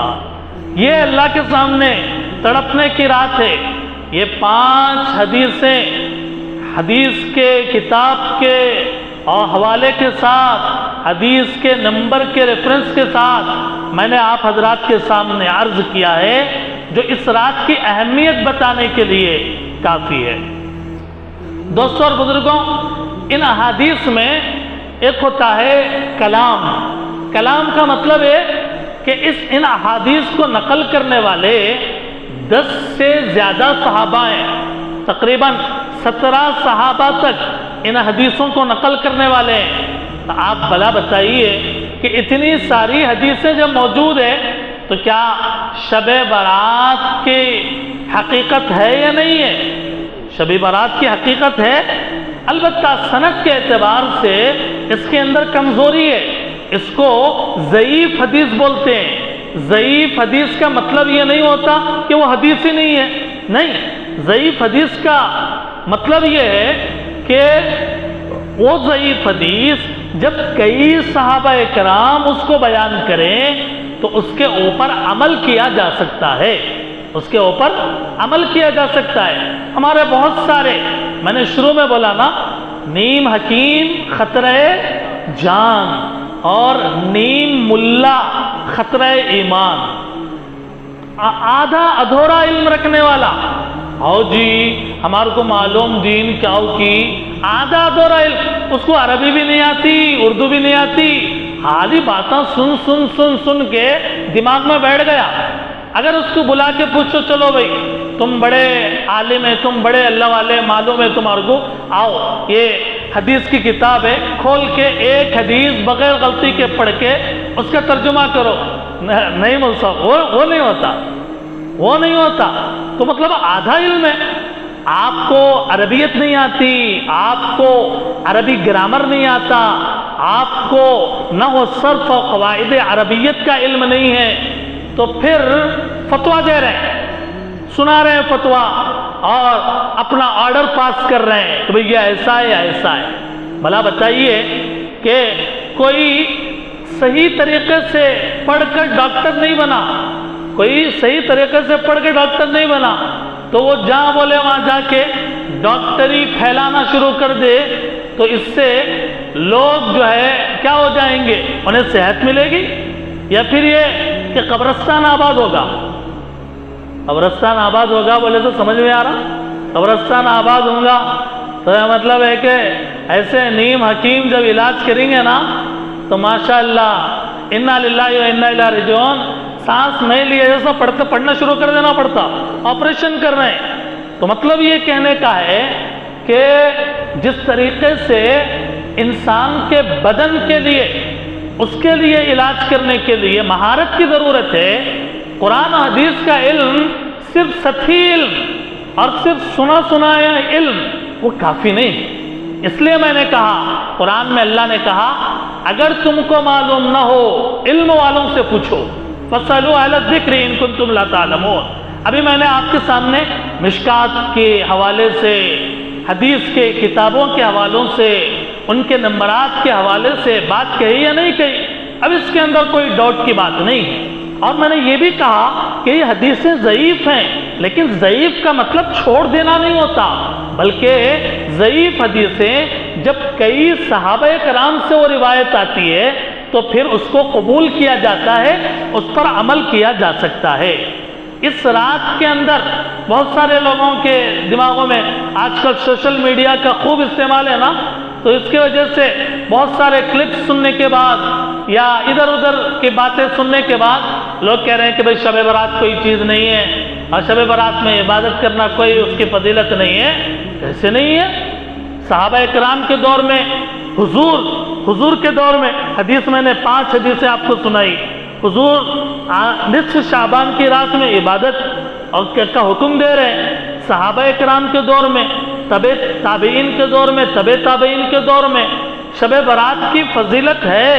یہ اللہ کے سامنے تڑپنے کی رات ہے۔ یہ 5 حدیثیں حدیث کے کتاب کے اور حوالے کے ساتھ، حدیث کے نمبر کے ریفرنس کے ساتھ میں نے آپ حضرات کے سامنے عرض کیا ہے، جو اس رات کی اہمیت بتانے کے لیے کافی ہے۔ دوستوں اور بزرگوں، ان احادیث میں ایک ہوتا ہے کلام۔ کلام کا مطلب ہے کہ ان احادیث کو نقل کرنے والے 10 سے زیادہ صحابہ ہیں، تقریباً 17 صحابہ تک ان حدیثوں کو نقل کرنے والے ہیں۔ تو آپ بھلا بتائیے کہ اتنی ساری حدیثیں جب موجود ہے تو کیا شب برات کی حقیقت ہے یا نہیں ہے؟ شب برات کی حقیقت ہے، البتہ سند کے اعتبار سے اس کے اندر کمزوری ہے، اس کو ضعیف حدیث بولتے ہیں۔ ضعیف حدیث کا مطلب یہ نہیں ہوتا کہ وہ حدیث ہی نہیں ہے، نہیں، ضعیف حدیث کا مطلب یہ ہے کہ وہ ضعیف حدیث جب کئی صحابہ کرام اس کو بیان کریں تو اس کے اوپر عمل کیا جا سکتا ہے، اس کے اوپر عمل کیا جا سکتا ہے۔ ہمارے بہت سارے، میں نے شروع میں بولا نا، نیم حکیم خطرہ جان اور نیم ملا خطرہ ایمان، آدھا ادھورا علم رکھنے والا، آؤ جی ہمارے کو معلوم دین کیا ہو کی، آدھا ادھورا علم، اس کو عربی بھی نہیں آتی، اردو بھی نہیں آتی، حالی باتاں سن سن سن سن کے دماغ میں بیٹھ گیا۔ اگر اس کو بلا کے پوچھو چلو بھائی تم بڑے عالم ہیں، تم بڑے اللہ والے، معلوم ہے تمہارے کو، آؤ یہ حدیث کی کتاب ہے، کھول کے ایک حدیث بغیر غلطی کے پڑھ کے اس کا ترجمہ کرو، نہیں مل سکتا، وہ نہیں ہوتا، وہ نہیں ہوتا۔ تو مطلب آدھا علم ہے، آپ کو عربیت نہیں آتی، آپ کو عربی گرامر نہیں آتا، آپ کو نحو صرف و قواعد عربیت کا علم نہیں ہے، تو پھر فتویٰ دے رہے ہیں، سنا رہے ہیں فتویٰ اور اپنا آرڈر پاس کر رہے ہیں کہ بھئی یہ ایسا ہے یا ایسا ہے۔ بھلا بتائیے کہ کوئی صحیح طریقے سے پڑھ کر ڈاکٹر نہیں بنا، کوئی صحیح طریقے سے پڑھ کے ڈاکٹر نہیں بنا تو وہ جہاں بولے وہاں جا کے ڈاکٹری پھیلانا شروع کر دے تو اس سے لوگ جو ہے کیا ہو جائیں گے؟ انہیں صحت ملے گی یا پھر یہ کہ قبرستان آباد ہوگا؟ قبرستان آباد ہوگا بولے تو سمجھ میں آ رہا، قبرستان آباد ہوگا تو یہ مطلب ہے کہ ایسے نیم حکیم جب علاج کریں گے نا تو ماشاءاللہ انا للہ و انا الیہ راجعون، سانس نہیں لیے جیسا پڑھنا شروع کر دینا پڑتا، آپریشن کر رہے ہیں۔ تو مطلب یہ کہنے کا ہے کہ جس طریقے سے انسان کے بدن کے لیے، اس کے لیے علاج کرنے کے لیے مہارت کی ضرورت ہے، قرآن و حدیث کا علم صرف سطحی علم اور صرف سنا سنایا علم وہ کافی نہیں۔ اس لیے میں نے کہا، قرآن میں اللہ نے کہا اگر تم کو معلوم نہ ہو علم والوں سے پوچھو، فَاسْأَلُوا أَهْلَ الذِّكْرِ إِن كُنتُمْ لَا تَعْلَمُونَ۔ ابھی میں نے آپ کے سامنے مشکات کے حوالے سے، حدیث کے کتابوں کے حوالوں سے، ان کے نمبرات کے حوالے سے بات کہی یا نہیں کہی؟ اب اس کے اندر کوئی ڈاؤٹ کی بات نہیں ہے۔ اور میں نے یہ بھی کہا کہ یہ حدیثیں ضعیف ہیں، لیکن ضعیف کا مطلب چھوڑ دینا نہیں ہوتا، بلکہ ضعیف حدیثیں جب کئی صحابہ کرام سے وہ روایت آتی ہے تو پھر اس کو قبول کیا جاتا ہے، اس پر عمل کیا جا سکتا ہے۔ اس رات کے اندر بہت سارے لوگوں کے دماغوں میں آج کل سوشل میڈیا کا خوب استعمال ہے نا، تو اس کی وجہ سے بہت سارے کلپس سننے کے بعد یا ادھر ادھر کی باتیں سننے کے بعد لوگ کہہ رہے ہیں کہ بھئی شب برات کوئی چیز نہیں ہے اور شب برات میں عبادت کرنا کوئی اس کی فضیلت نہیں ہے۔ ایسے نہیں ہے۔ صحابہ کرام کے دور میں، حضور کے دور میں، حدیث میں نے 5 حدیثیں آپ کو سنائی، حضور نصف شعبان کی رات میں عبادت اور کا حکم دے رہے ہیں۔ صحابہ کرام کے دور میں، تابعین کے دور میں، تابعین کے دور میں شب برات کی فضیلت ہے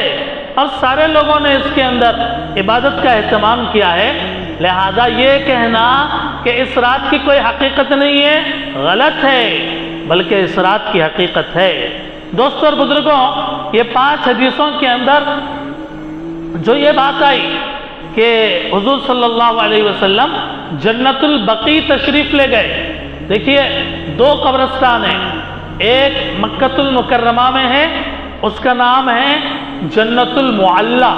اور سارے لوگوں نے اس کے اندر عبادت کا اہتمام کیا ہے۔ لہذا یہ کہنا کہ اس رات کی کوئی حقیقت نہیں ہے غلط ہے، بلکہ اس رات کی حقیقت ہے۔ دوستوں اور بزرگوں، یہ 5 حدیثوں کے اندر جو یہ بات آئی کہ حضور صلی اللہ علیہ وسلم جنت البقیع تشریف لے گئے۔ دیکھیے 2 قبرستان ہیں، ایک مکۃ المکرمہ میں ہے، اس کا نام ہے جنت المعلی۔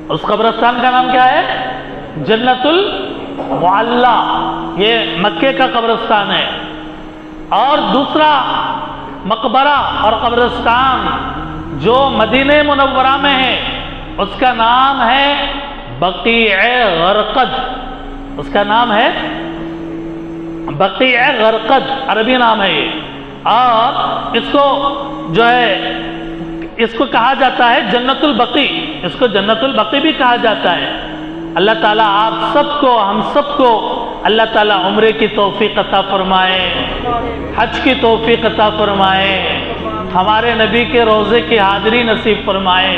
اس قبرستان کا نام کیا ہے؟ جنت المعلی، یہ مکے کا قبرستان ہے۔ اور دوسرا مقبرہ اور قبرستان جو مدینہ منورہ میں ہے، اس کا نام ہے بقیع غرقد، اس کا نام ہے بقیع غرقد، عربی نام ہے یہ۔ اور اس کو جو ہے اس کو کہا جاتا ہے جنت البقیع، اس کو جنت البقیع بھی کہا جاتا ہے۔ اللہ تعالیٰ آپ سب کو، ہم سب کو اللہ تعالیٰ عمرے کی توفیق عطا فرمائے، حج کی توفیق عطا فرمائے، ہمارے نبی کے روضے کی حاضری نصیب فرمائے،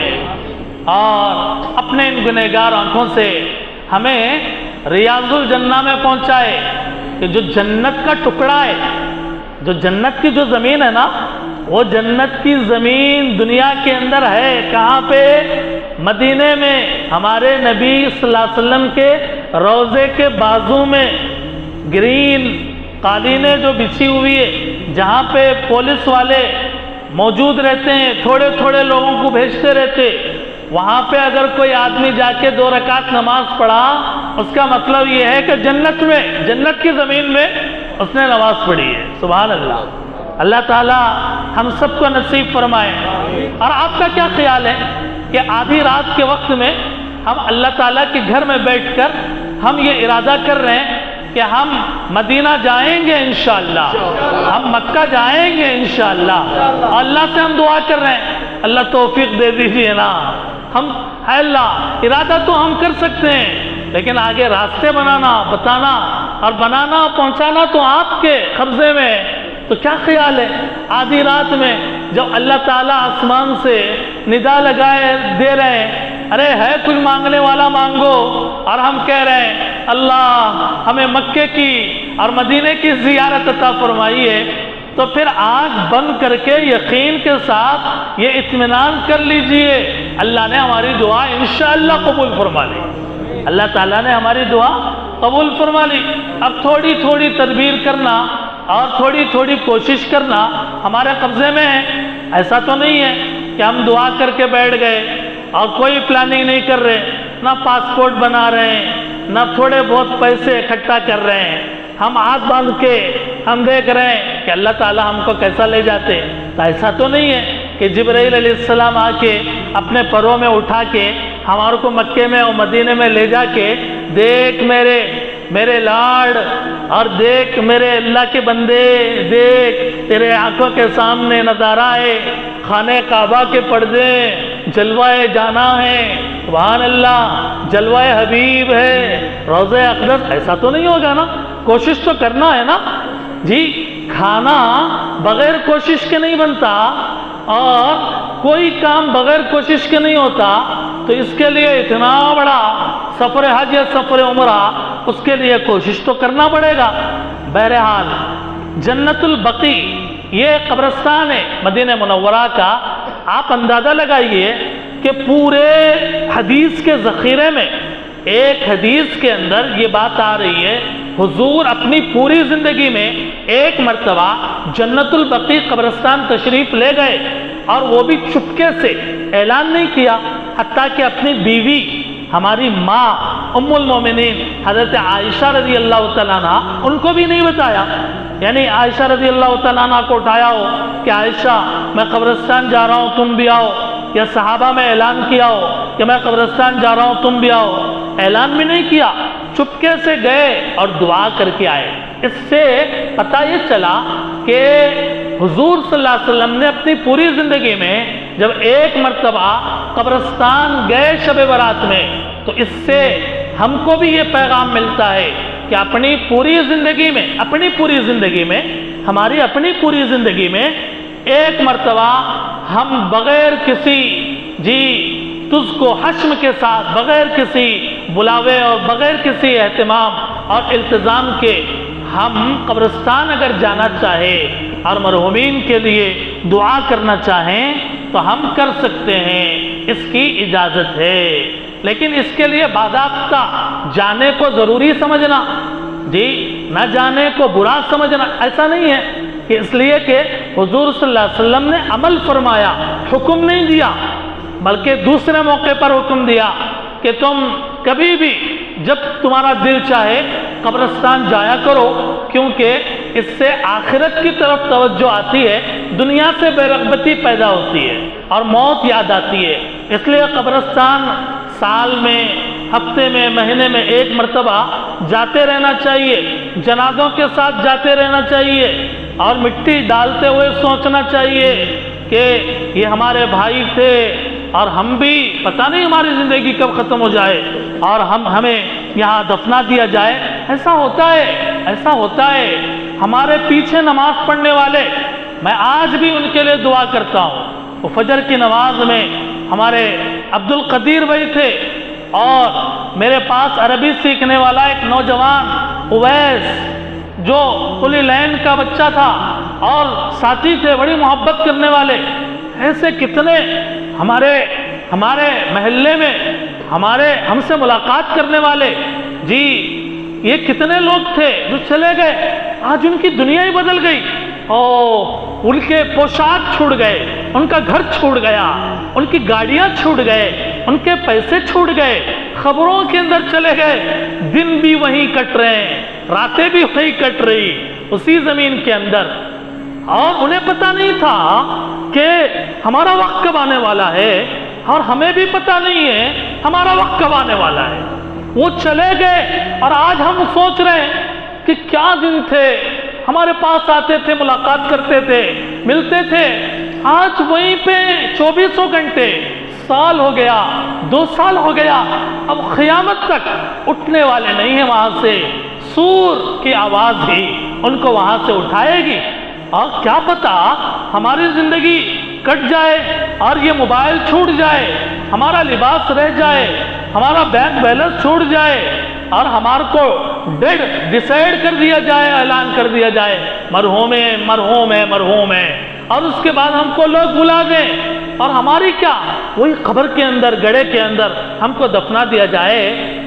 اور اپنے ان گنہگار آنکھوں سے ہمیں ریاض الجنہ میں پہنچائے، کہ جو جنت کا ٹکڑا ہے، جو جنت کی جو زمین ہے نا، وہ جنت کی زمین دنیا کے اندر ہے کہاں پہ؟ مدینے میں، ہمارے نبی صلی اللہ علیہ وسلم کے روضے کے بازو میں گرین قالینیں جو بچھی ہوئی ہے، جہاں پہ پولیس والے موجود رہتے ہیں، تھوڑے تھوڑے لوگوں کو بھیجتے رہتے، وہاں پہ اگر کوئی آدمی جا کے 2 رکعت نماز پڑھا، اس کا مطلب یہ ہے کہ جنت میں، جنت کی زمین میں اس نے نماز پڑھی ہے۔ سبحان اللہ، اللہ تعالیٰ ہم سب کو نصیب فرمائے۔ اور آپ کا کیا خیال ہے کہ آدھی رات کے وقت میں ہم اللہ تعالیٰ کے گھر میں بیٹھ کر ہم یہ ارادہ کر رہے ہیں کہ ہم مدینہ جائیں گے انشاءاللہ، ہم مکہ جائیں گے انشاءاللہ، اور اللہ سے ہم دعا کر رہے ہیں اللہ توفیق دے دیجئے نا، ہم اے اللہ ارادہ تو ہم کر سکتے ہیں، لیکن آگے راستے بنانا، بتانا اور بنانا پہنچانا تو آپ کے قبضے میں ہے۔ تو کیا خیال ہے آدھی رات میں جب اللہ تعالیٰ آسمان سے ندا لگائے دے رہے ہیں، ارے ہے کچھ مانگنے والا مانگو، اور ہم کہہ رہے ہیں اللہ ہمیں مکے کی اور مدینے کی زیارت عطا فرمائیے، تو پھر آنکھ بند کر کے یقین کے ساتھ یہ اطمینان کر لیجئے اللہ نے ہماری دعا انشاءاللہ قبول فرما لی، اللہ تعالیٰ نے ہماری دعا قبول فرما لی۔ اب تھوڑی تھوڑی تدبیر کرنا اور تھوڑی تھوڑی کوشش کرنا ہمارے قبضے میں ہے۔ ایسا تو نہیں ہے کہ ہم دعا کر کے بیٹھ گئے اور کوئی پلاننگ نہیں کر رہے، نہ پاسپورٹ بنا رہے ہیں، نہ تھوڑے بہت پیسے اکٹھا کر رہے ہیں، ہم ہاتھ باندھ کے ہم دیکھ رہے ہیں کہ اللہ تعالیٰ ہم کو کیسا لے جاتے۔ تو ایسا تو نہیں ہے کہ جبرائیل علیہ السلام آ کے اپنے پروں میں اٹھا کے ہمارے کو مکے میں اور مدینے میں لے جا کے، دیکھ میرے لاڈ، اور دیکھ میرے اللہ کے بندے، دیکھ تیرے آنکھوں کے سامنے نظارہ ہے، خانہ کعبہ کے پردے، جلوہ جانا ہے، سبحان اللہ، جلوہ حبیب ہے، روضہ اقدس۔ ایسا تو نہیں ہوگا نا، کوشش تو کرنا ہے نا جی۔ کھانا بغیر کوشش کے نہیں بنتا، اور کوئی کام بغیر کوشش کے نہیں ہوتا، تو اس کے لیے اتنا بڑا سفر حج یا سفر عمرہ، اس کے لیے کوشش تو کرنا پڑے گا۔ بہرحال جنت البقیع یہ قبرستان ہے مدینہ منورہ کا، آپ اندازہ لگائیے کہ پورے حدیث کے ذخیرے میں ایک حدیث کے اندر یہ بات آ رہی ہے، حضور اپنی پوری زندگی میں ایک مرتبہ جنت البقیع قبرستان تشریف لے گئے، اور وہ بھی چپکے سے، اعلان نہیں کیا، حتیٰ کہ اپنی بیوی ہماری ماں ام المومنین حضرت عائشہ رضی اللہ تعالیٰ عنہ، ان کو بھی نہیں بتایا، یعنی عائشہ رضی اللہ تعالیٰ عنہ کو اٹھایا ہو کہ عائشہ میں قبرستان جا رہا ہوں تم بھی آؤ، یا صحابہ میں اعلان کیا ہو کہ میں قبرستان جا رہا ہوں تم بھی آؤ، اعلان بھی نہیں کیا، چپکے سے گئے اور دعا کر کے آئے۔ اس سے پتہ یہ چلا کہ حضور صلی اللہ علیہ وسلم نے اپنی پوری زندگی میں جب ایک مرتبہ قبرستان گئے شب برات میں، تو اس سے ہم کو بھی یہ پیغام ملتا ہے کہ اپنی پوری زندگی میں ہماری اپنی پوری زندگی میں ایک مرتبہ ہم بغیر کسی تجھ کو حشم کے ساتھ، بغیر کسی بلاوے اور بغیر کسی اہتمام اور التزام کے ہم قبرستان اگر جانا چاہے اور مرحومین کے لیے دعا کرنا چاہیں تو ہم کر سکتے ہیں، اس کی اجازت ہے، لیکن اس کے لیے باضابطہ جانے کو ضروری سمجھنا، نہ جانے کو برا سمجھنا ایسا نہیں ہے کہ اس لیے کہ حضور صلی اللہ علیہ وسلم نے عمل فرمایا، حکم نہیں دیا، بلکہ دوسرے موقع پر حکم دیا کہ تم کبھی بھی جب تمہارا دل چاہے قبرستان جایا کرو، کیونکہ اس سے آخرت کی طرف توجہ آتی ہے، دنیا سے بے رغبتی پیدا ہوتی ہے اور موت یاد آتی ہے۔ اس لیے قبرستان سال میں، ہفتے میں، مہینے میں ایک مرتبہ جاتے رہنا چاہیے، جنازوں کے ساتھ جاتے رہنا چاہیے، اور مٹی ڈالتے ہوئے سوچنا چاہیے کہ یہ ہمارے بھائی تھے اور ہم بھی پتہ نہیں ہماری زندگی کب ختم ہو جائے اور ہمیں یہاں دفنا دیا جائے. ایسا ہوتا ہے، ایسا ہوتا ہے. ہمارے پیچھے نماز پڑھنے والے، میں آج بھی ان کے لیے دعا کرتا ہوں. وہ فجر کی نماز میں ہمارے عبد القدیر بھائی تھے اور میرے پاس عربی سیکھنے والا ایک نوجوان اویس جو کلی لین کا بچہ تھا اور ساتھی تھے بڑی محبت کرنے والے. ایسے کتنے ہمارے محلے میں ہم سے ملاقات کرنے والے، جی یہ کتنے لوگ تھے جو چلے گئے. آج ان کی دنیا ہی بدل گئی. ان کے پوشاک چھوٹ گئے، ان کا گھر چھوٹ گیا، ان کی گاڑیاں چھوٹ گئے، ان کے پیسے چھوٹ گئے، خبروں کے اندر چلے گئے. دن بھی وہیں کٹ رہے ہیں، راتیں بھی وہیں کٹ رہی اسی زمین کے اندر. اور انہیں پتہ نہیں تھا کہ ہمارا وقت کب آنے والا ہے، اور ہمیں بھی پتہ نہیں ہے ہمارا وقت کب آنے والا ہے. وہ چلے گئے اور آج ہم سوچ رہے ہیں کہ کیا دن تھے، ہمارے پاس آتے تھے، ملاقات کرتے تھے، ملتے تھے. آج وہیں پہ 24 گھنٹے، سال ہو گیا، 2 سال ہو گیا، اب قیامت تک اٹھنے والے نہیں ہیں وہاں سے. سور کی آواز ہی ان کو وہاں سے اٹھائے گی. اور کیا پتا ہماری زندگی کٹ جائے اور یہ موبائل چھوٹ جائے، ہمارا لباس رہ جائے، ہمارا بینک بیلنس چھوٹ جائے اور ہمارے کو ڈیڈ ڈیسائیڈ کر دیا جائے، اعلان کر دیا جائے مرحوم ہے، مرحوم ہے، مرحوم ہے. اور اس کے بعد ہم کو لوگ بلا دیں اور ہماری کیا وہی قبر کے اندر، گڑھے کے اندر ہم کو دفنا دیا جائے.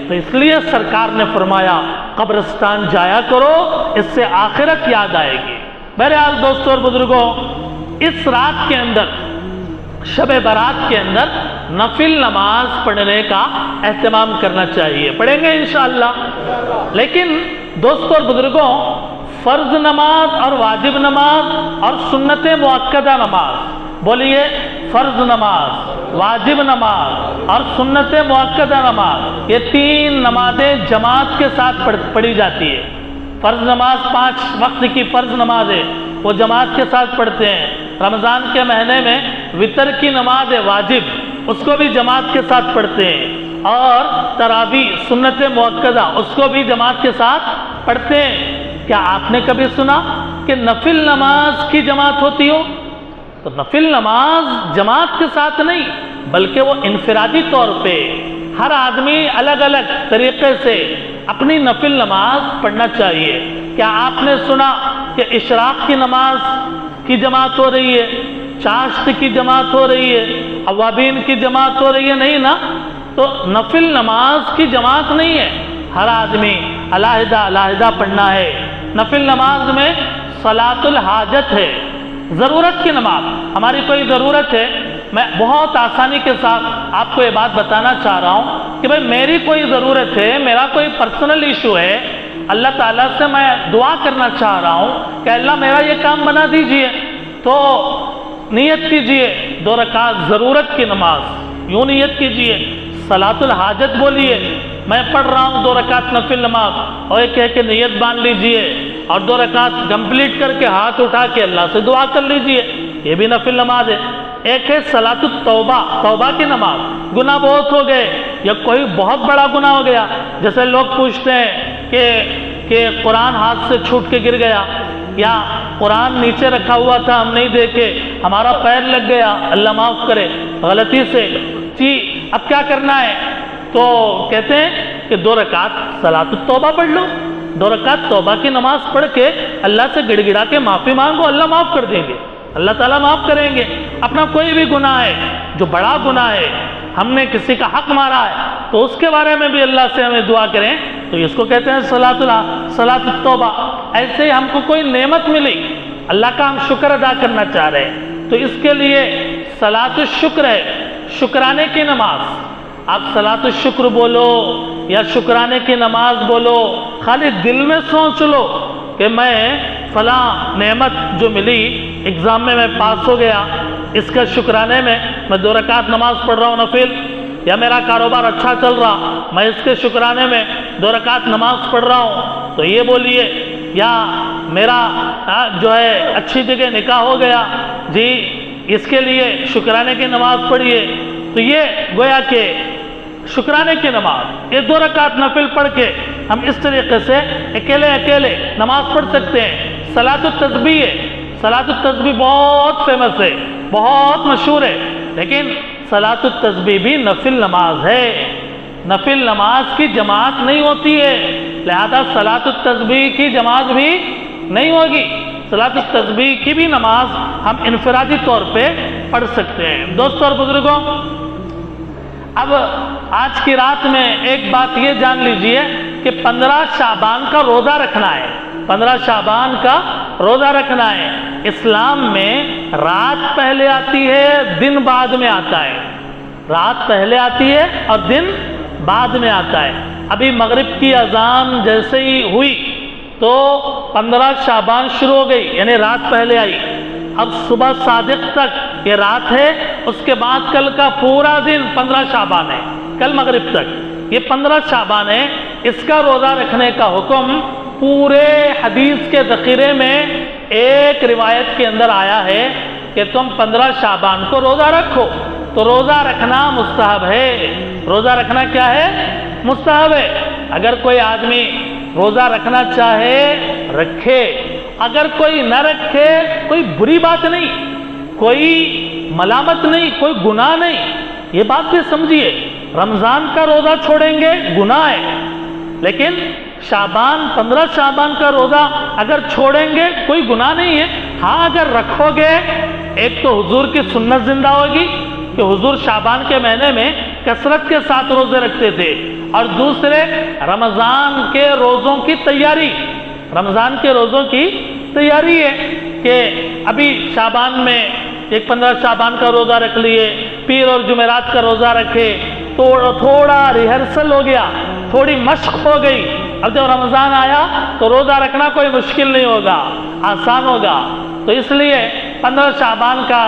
تو اس لیے سرکار نے فرمایا قبرستان جایا کرو، اس سے آخرت یاد آئے گی. بہرحال دوستوں اور بزرگوں، اس رات کے اندر، شب برات کے اندر نفل نماز پڑھنے کا اہتمام کرنا چاہیے. پڑھیں گے انشاءاللہ. لیکن دوستوں اور بزرگوں، فرض نماز اور واجب نماز اور سنت مؤکدہ نماز، بولیے فرض نماز، واجب نماز اور سنت مؤکدہ نماز، یہ 3 نمازیں جماعت کے ساتھ پڑھی جاتی ہے. فرض نماز 5 وقت کی فرض نماز ہے، وہ جماعت کے ساتھ پڑھتے ہیں. رمضان کے مہینے میں وطر کی نماز ہے واجب، اس کو بھی جماعت کے ساتھ پڑھتے ہیں. اور تراویح سنت مؤکدہ، اس کو بھی جماعت کے ساتھ پڑھتے ہیں. کیا آپ نے کبھی سنا کہ نفل نماز کی جماعت ہوتی ہو؟ تو نفل نماز جماعت کے ساتھ نہیں، بلکہ وہ انفرادی طور پہ ہر آدمی الگ الگ طریقے سے اپنی نفل نماز پڑھنا چاہیے. کیا آپ نے سنا کہ اشراق کی نماز کی جماعت ہو رہی ہے، چاشت کی جماعت ہو رہی ہے، اوابین کی جماعت ہو رہی ہے؟ نہیں نا. تو نفل نماز کی جماعت نہیں ہے، ہر آدمی علیحدہ علیحدہ پڑھنا ہے. نفل نماز میں صلاۃ الحاجت ہے، ضرورت کی نماز. ہماری کوئی ضرورت ہے، میں بہت آسانی کے ساتھ آپ کو یہ بات بتانا چاہ رہا ہوں کہ بھئی میری کوئی ضرورت ہے، میرا کوئی پرسنل ایشو ہے، اللہ تعالیٰ سے میں دعا کرنا چاہ رہا ہوں کہ اللہ میرا یہ کام بنا دیجئے. تو نیت کیجئے 2 رکعت ضرورت کی نماز، یوں نیت کیجئے، صلاۃ الحاجت بولیے، میں پڑھ رہا ہوں 2 رکعت نفل نماز، اور یہ کہہ کے نیت باندھ لیجئے اور 2 رکعت کمپلیٹ کر کے ہاتھ اٹھا کے اللہ سے دعا کر لیجئے، یہ بھی نفل نماز ہے. ایک ہے صلاۃ التوبہ، توبہ کی نماز. گناہ بہت ہو گئے یا کوئی بہت بڑا گناہ ہو گیا، جیسے لوگ پوچھتے ہیں کہ قرآن ہاتھ سے چھوٹ کے گر گیا، یا قرآن نیچے رکھا ہوا تھا ہم نہیں دیکھے، ہمارا پیر لگ گیا، اللہ معاف کرے غلطی سے، جی اب کیا کرنا ہے؟ تو کہتے ہیں کہ 2 رکعت صلاۃ التوبہ پڑھ لو، 2 رکعت توبہ کی نماز پڑھ کے اللہ سے گڑ گڑا کے معافی مانگو، اللہ معاف کر دیں گے، اللہ تعالیٰ معاف کریں گے. اپنا کوئی بھی گناہ ہے جو بڑا گناہ ہے، ہم نے کسی کا حق مارا ہے، تو اس کے بارے میں بھی اللہ سے ہمیں دعا کریں، تو اس کو کہتے ہیں صلاۃ التوبہ. ایسے ہی ہم کو کوئی نعمت ملی، اللہ کا ہم شکر ادا کرنا چاہ رہے ہیں، تو اس کے لیے صلاۃ الشکر ہے، شکرانے کی نماز. آپ صلاۃ الشکر بولو یا شکرانے کی نماز بولو، خالی دل میں سوچ لو کہ میں فلاں نعمت جو ملی، ایگزام میں پاس ہو گیا، اس کا شکرانے میں 2 رکعت نماز پڑھ رہا ہوں نفل، یا میرا کاروبار اچھا چل رہا، میں اس کے شکرانے میں 2 رکعت نماز پڑھ رہا ہوں، تو یہ بولیے. یا میرا جو ہے اچھی جگہ نکاح ہو گیا، جی اس کے لیے شکرانے کی نماز پڑھیے، تو یہ گویا کہ شکرانے کی نماز، یہ 2 رکعت نفل پڑھ کے ہم اس طریقے سے اکیلے نماز پڑھ سکتے ہیں۔ صلاۃ التسبیح ہے، صلاۃ التسبیح بہت فیمس ہے، بہت مشہور ہے، لیکن صلاۃ التسبیح بھی نفل نماز ہے، نفل نماز کی جماعت نہیں ہوتی ہے، لہذا صلاۃ التسبیح کی جماعت بھی نہیں ہوگی۔ صلاۃ التسبیح کی بھی نماز ہم انفرادی طور پہ پڑھ سکتے ہیں۔ دوستوں اور بزرگوں، اب آج کی رات میں ایک بات یہ جان لیجئے کہ 15 شعبان کا روزہ رکھنا ہے، 15 شعبان کا روزہ رکھنا ہے۔ اسلام میں رات پہلے آتی ہے، دن بعد میں آتا ہے، رات پہلے آتی ہے اور دن بعد میں آتا ہے۔ ابھی مغرب کی اذان جیسے ہی ہوئی تو 15 شعبان شروع ہو گئی، یعنی رات پہلے آئی۔ اب صبح صادق تک یہ رات ہے، اس کے بعد کل کا پورا دن 15 شعبان ہے، کل مغرب تک یہ 15 شعبان ہے۔ اس کا روزہ رکھنے کا حکم پورے حدیث کے ذخیرے میں ایک روایت کے اندر آیا ہے کہ تم 15 شعبان کو روزہ رکھو۔ تو روزہ رکھنا مستحب ہے، روزہ رکھنا کیا ہے؟ مستحب ہے۔ اگر کوئی آدمی روزہ رکھنا چاہے رکھے، اگر کوئی نہ رکھے کوئی بری بات نہیں، کوئی ملامت نہیں، کوئی گناہ نہیں، یہ بات بھی سمجھیے۔ رمضان کا روزہ چھوڑیں گے گناہ ہے، لیکن شعبان 15 شعبان کا روزہ اگر چھوڑیں گے کوئی گناہ نہیں ہے۔ ہاں اگر رکھو گے، ایک تو حضور کی سنت زندہ ہوگی کہ حضور شعبان کے مہینے میں کثرت کے ساتھ روزے رکھتے تھے، اور دوسرے رمضان کے روزوں کی تیاری، رمضان کے روزوں کی تیاری ہے کہ ابھی شعبان میں ایک 15 شعبان کا روزہ رکھ لیے، پیر اور جمعرات کا روزہ رکھے، تو تھوڑا ریہرسل ہو گیا، تھوڑی مشق ہو گئی، اب جب رمضان آیا تو روزہ رکھنا کوئی مشکل نہیں ہوگا، آسان ہوگا۔ تو اس لیے 15 شعبان کا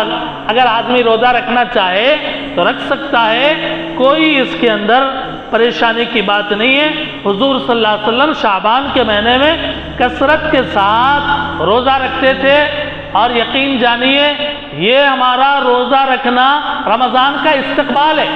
اگر آدمی روزہ رکھنا چاہے تو رکھ سکتا ہے، کوئی اس کے اندر پریشانی کی بات نہیں ہے۔ حضور صلی اللہ علیہ وسلم شعبان کے مہینے میں کثرت کے ساتھ روزہ رکھتے تھے، اور یقین جانیے یہ ہمارا روزہ رکھنا رمضان کا استقبال ہے،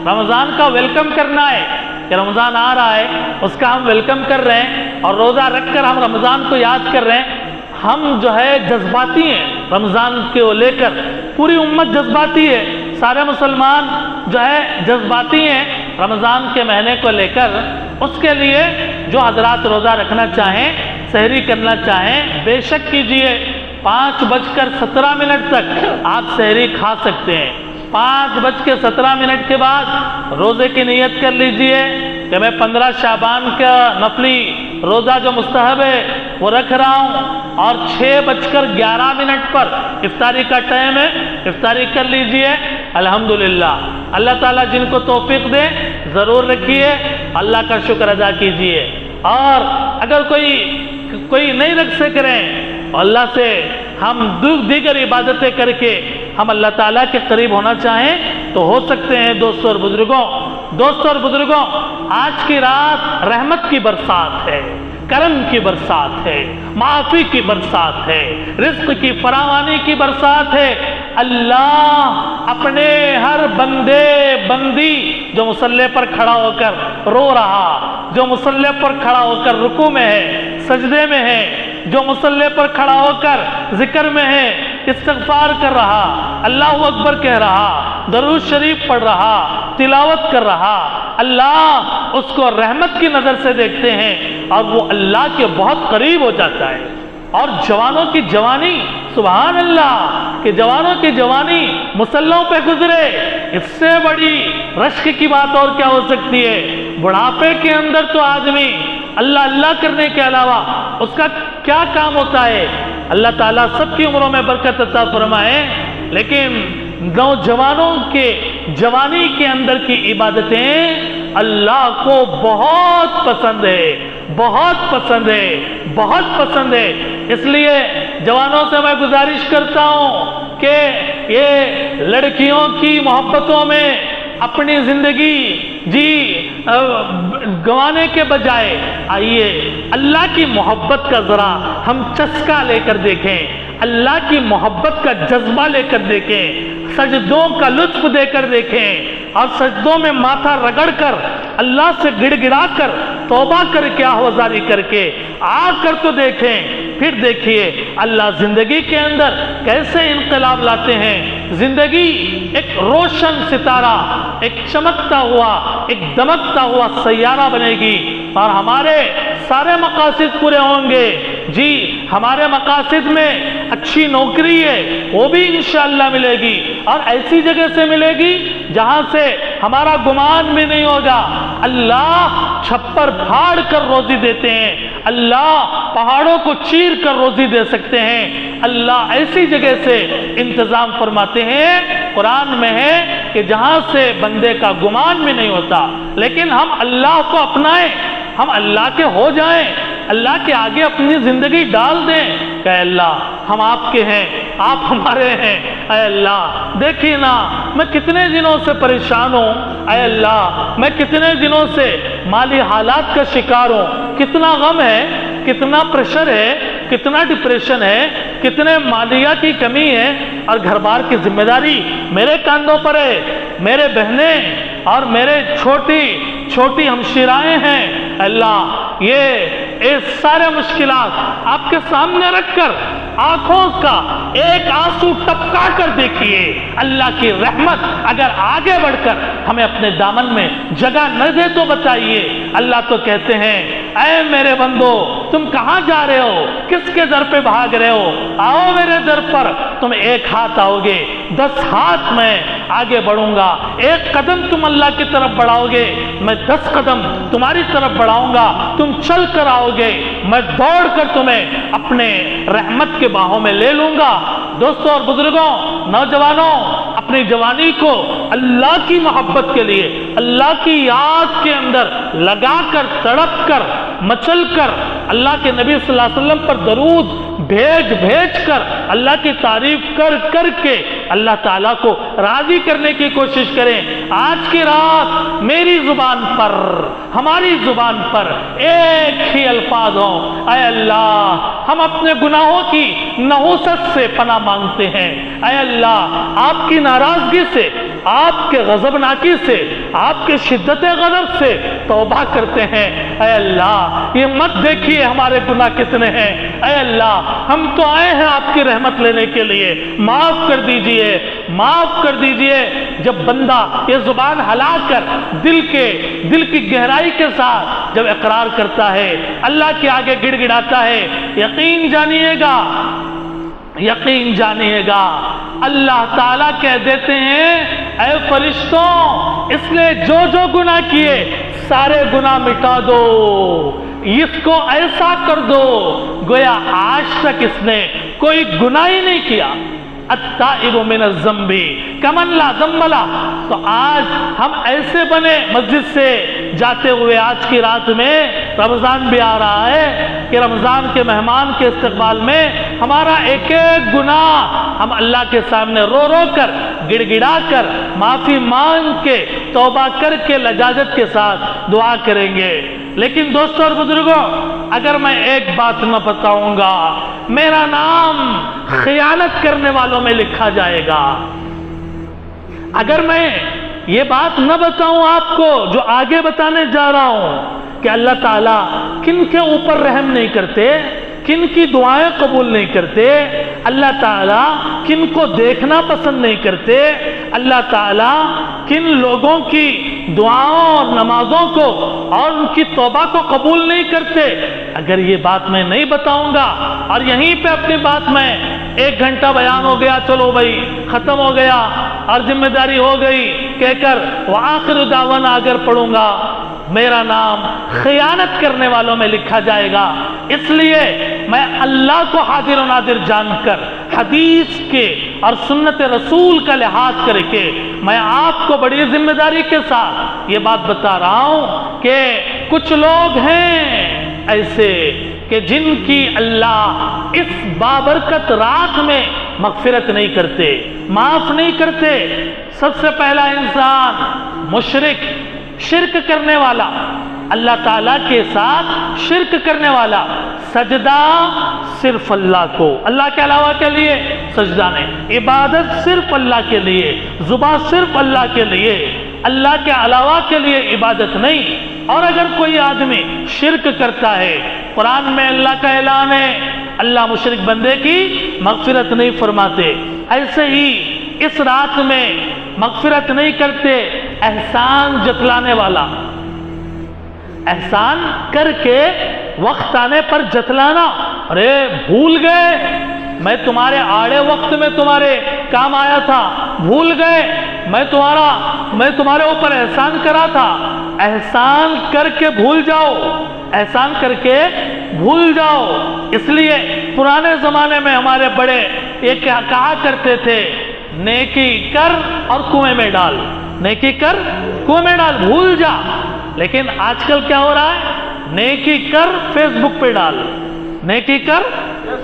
رمضان کا ویلکم کرنا ہے کہ رمضان آ رہا ہے، اس کا ہم ویلکم کر رہے ہیں، اور روزہ رکھ کر ہم رمضان کو یاد کر رہے ہیں۔ ہم جو ہے جذباتی ہیں رمضان کو لے کر، پوری امت جذباتی ہے، سارے مسلمان جو ہے جذباتی ہیں رمضان کے مہینے کو لے کر۔ اس کے لیے جو حضرات روزہ رکھنا چاہیں، سحری کرنا چاہیں، بے شک کیجئے۔ 5:17 تک آپ سحری کھا سکتے ہیں۔ 5:17 کے بعد روزے کی نیت کر لیجئے کہ میں 15 شعبان کا نفلی روزہ جو مستحب ہے وہ رکھ رہا ہوں، اور 6:11 پر افطاری کا ٹائم ہے، افطاری کر لیجئے۔ الحمدللہ، اللہ تعالیٰ جن کو توفیق دے ضرور رکھیے، اللہ کا شکر ادا کیجئے۔ اور اگر کوئی نہیں رکھ سک رہے ہیں، اللہ سے ہم دیگر عبادتیں کر کے ہم اللہ تعالیٰ کے قریب ہونا چاہیں تو ہو سکتے ہیں۔ دوستوں اور بزرگوں، آج کی رات رحمت کی برسات ہے، کرم کی برسات ہے، معافی کی برسات ہے، رزق کی فراوانی کی برسات ہے۔ اللہ اپنے ہر بندے بندی جو مصلی پر کھڑا ہو کر رو رہا، جو مصلی پر کھڑا ہو کر رکوع میں ہے، سجدے میں ہے، جو مصلی پر کھڑا ہو کر ذکر میں ہے، استغفار کر رہا، اللہ اکبر کہہ رہا، درود شریف پڑھ رہا، تلاوت کر رہا، اللہ اس کو رحمت کی نظر سے دیکھتے ہیں اور وہ اللہ کے بہت قریب ہو جاتا ہے۔ اور جوانوں کی جوانی، سبحان اللہ، کہ جوانوں کی جوانی مصلوں پہ گزرے، اس سے بڑی رشک کی بات اور کیا ہو سکتی ہے؟ بڑھاپے کے اندر تو آدمی اللہ اللہ کرنے کے علاوہ اس کا کیا کام ہوتا ہے؟ اللہ تعالیٰ سب کی عمروں میں برکت عطا فرمائے، لیکن نوجوانوں کے جوانی کے اندر کی عبادتیں اللہ کو بہت پسند ہے، بہت پسند ہے، بہت پسند ہے۔ اس لیے جوانوں سے میں گزارش کرتا ہوں کہ یہ لڑکیوں کی محبتوں میں اپنی زندگی گنوانے کے بجائے آئیے اللہ کی محبت کا ذرا ہم چسکا لے کر دیکھیں، اللہ کی محبت کا جذبہ لے کر دیکھیں، سجدوں کا لطف دے کر دیکھیں، اور سجدوں میں ماتھا رگڑ کر اللہ سے گڑ گڑا کر توبہ کر کے آہوازاری کر کے آ کر تو دیکھیں۔ پھر دیکھیے اللہ زندگی کے اندر کیسے انقلاب لاتے ہیں۔ زندگی ایک روشن ستارہ، ایک چمکتا ہوا، ایک دمکتا ہوا سیارہ بنے گی، اور ہمارے سارے مقاصد پورے ہوں گے۔ جی ہمارے مقاصد میں اچھی نوکری ہے، وہ بھی انشاءاللہ ملے گی، اور ایسی جگہ سے ملے گی جہاں سے ہمارا گمان بھی نہیں ہوگا۔ اللہ چھپر پھاڑ کر روزی دیتے ہیں، اللہ پہاڑوں کو چیر کر روزی دے سکتے ہیں، اللہ ایسی جگہ سے انتظام فرماتے ہیں، قرآن میں ہے کہ جہاں سے بندے کا گمان بھی نہیں ہوتا۔ لیکن ہم اللہ کو اپنائیں، ہم اللہ کے ہو جائیں، اللہ کے آگے اپنی زندگی ڈال دیں کہ اے اللہ ہم آپ کے ہیں، آپ ہمارے ہیں۔ اے اللہ دیکھیے نا میں کتنے دنوں سے پریشان ہوں، اے اللہ میں کتنے دنوں سے مالی حالات کا شکار ہوں، کتنا غم ہے، کتنا پریشر ہے، کتنا ڈپریشن ہے، کتنے مالیہ کی کمی ہے، اور گھر بار کی ذمہ داری میرے کاندھوں پر ہے، میرے بہنیں اور میرے چھوٹی چھوٹی ہمشیرائیں ہیں۔ اللہ یہ سارے مشکلات آپ کے سامنے رکھ کر آنکھوں کا ایک آنسو ٹپکا کر دیکھیے، اللہ کی رحمت اگر آگے بڑھ کر ہمیں اپنے دامن میں جگہ نہ دے تو بتائیے۔ اللہ تو کہتے ہیں اے میرے بندو تم کہاں جا رہے ہو، کس کے در پہ بھاگ رہے ہو، آؤ میرے در پر، تم ایک ہاتھ آؤ گے 10 ہاتھ میں آگے بڑھوں گا، ایک قدم تم اللہ کی طرف بڑھاؤ گے میں 10 قدم تمہاری طرف بڑھاؤں گا، تم چل کر آؤ گے میں دوڑ کر تمہیں اپنے رحمت کے باہوں میں لے لوں گا۔ دوستوں اور بزرگوں، نوجوانوں، اپنی جوانی کو اللہ کی محبت کے لیے، اللہ کی یاد کے اندر لگا کر، تڑپ کر، مچل کر، اللہ کے نبی صلی اللہ علیہ وسلم پر درود بھیج کر، اللہ کی تعریف کر کر کے اللہ تعالیٰ کو راضی کرنے کی کوشش کریں۔ آج کی رات میری زبان پر، ہماری زبان پر ایک ہی الفاظ ہوں، اے اللہ ہم اپنے گناہوں کی نحوست سے پناہ مانگتے ہیں، اے اللہ آپ کی ناراضگی سے، آپ کے غضبناکی سے، آپ کے شدت غضب سے توبہ کرتے ہیں۔ اے اللہ یہ مت دیکھیے ہمارے گناہ کتنے ہیں، اے اللہ ہم تو آئے ہیں آپ کی رحمت لینے کے لیے، معاف کر دیجئے، معاف کر دیجئے۔ جب بندہ یہ زبان ہلا کر دل کی گہرائی کے ساتھ جب اقرار کرتا ہے، اللہ کے آگے گڑ گڑاتا ہے، یقین جانیے گا اللہ تعالیٰ کہہ دیتے ہیں اے فرشتوں اس نے جو گناہ کیے سارے گناہ مٹا دو، اس کو ایسا کر دو گویا آج تک اس نے کوئی گناہ ہی نہیں کیا۔ التائب من الذنب کمن لا ذنب لہ۔ تو آج ہم ایسے بنے مسجد سے جاتے ہوئے، آج کی رات میں رمضان بھی آ رہا ہے کہ رمضان کے مہمان کے استقبال میں ہمارا ایک ایک گناہ ہم اللہ کے سامنے رو رو کر، گڑ گڑا کر، معافی مانگ کے، توبہ کر کے، لجاجت کے ساتھ دعا کریں گے۔ لیکن دوستوں اور بزرگوں اگر میں ایک بات نہ بتاؤں گا، میرا نام خیانت کرنے والوں میں لکھا جائے گا۔ اگر میں یہ بات نہ بتاؤں آپ کو جو آگے بتانے جا رہا ہوں کہ اللہ تعالیٰ کن کے اوپر رحم نہیں کرتے، کن کی دعائیں قبول نہیں کرتے، اللہ تعالیٰ کن کو دیکھنا پسند نہیں کرتے، اللہ تعالیٰ کن لوگوں کی دعاؤں اور نمازوں کو اور ان کی توبہ کو قبول نہیں کرتے، اگر یہ بات میں نہیں بتاؤں گا اور یہیں پہ اپنی بات میں 1 گھنٹہ بیان ہو گیا، چلو بھائی ختم ہو گیا اور ذمہ داری ہو گئی کہہ کر وآخر دعوانا اگر پڑھوں گا، میرا نام خیانت کرنے والوں میں لکھا جائے گا۔ اس لیے میں اللہ کو حاضر و ناظر جان کر، حدیث کے اور سنت رسول کا لحاظ کر کے میں آپ کو بڑی ذمہ داری کے ساتھ یہ بات بتا رہا ہوں کہ کچھ لوگ ہیں ایسے کہ جن کی اللہ اس بابرکت رات میں مغفرت نہیں کرتے، معاف نہیں کرتے۔ سب سے پہلا انسان مشرک، شرک کرنے والا، اللہ تعالیٰ کے ساتھ شرک کرنے والا، سجدہ صرف اللہ کو، اللہ کے علاوہ کے لیے سجدہ نہیں، عبادت صرف اللہ کے لیے، زبان صرف اللہ کے لیے، اللہ کے علاوہ کے لیے عبادت نہیں۔ اور اگر کوئی آدمی شرک کرتا ہے، قرآن میں اللہ کا اعلان ہے اللہ مشرک بندے کی مغفرت نہیں فرماتے، ایسے ہی اس رات میں مغفرت نہیں کرتے احسان جتلانے والا، احسان کر کے وقت آنے پر جتلانا، ارے بھول گئے میں تمہارے آڑے وقت میں تمہارے کام آیا تھا، بھول گئے میں تمہارے اوپر احسان کرا تھا، احسان کر کے بھول جاؤ، احسان کر کے بھول جاؤ۔ اس لیے پرانے زمانے میں ہمارے بڑے یہ کہا کرتے تھے نیکی کر اور کنویں میں ڈال، نیکی کر کنویں میں ڈال، بھول جا۔ لیکن آج کل کیا ہو رہا ہے، نیکی کر فیس بک پہ ڈال، نیکی کر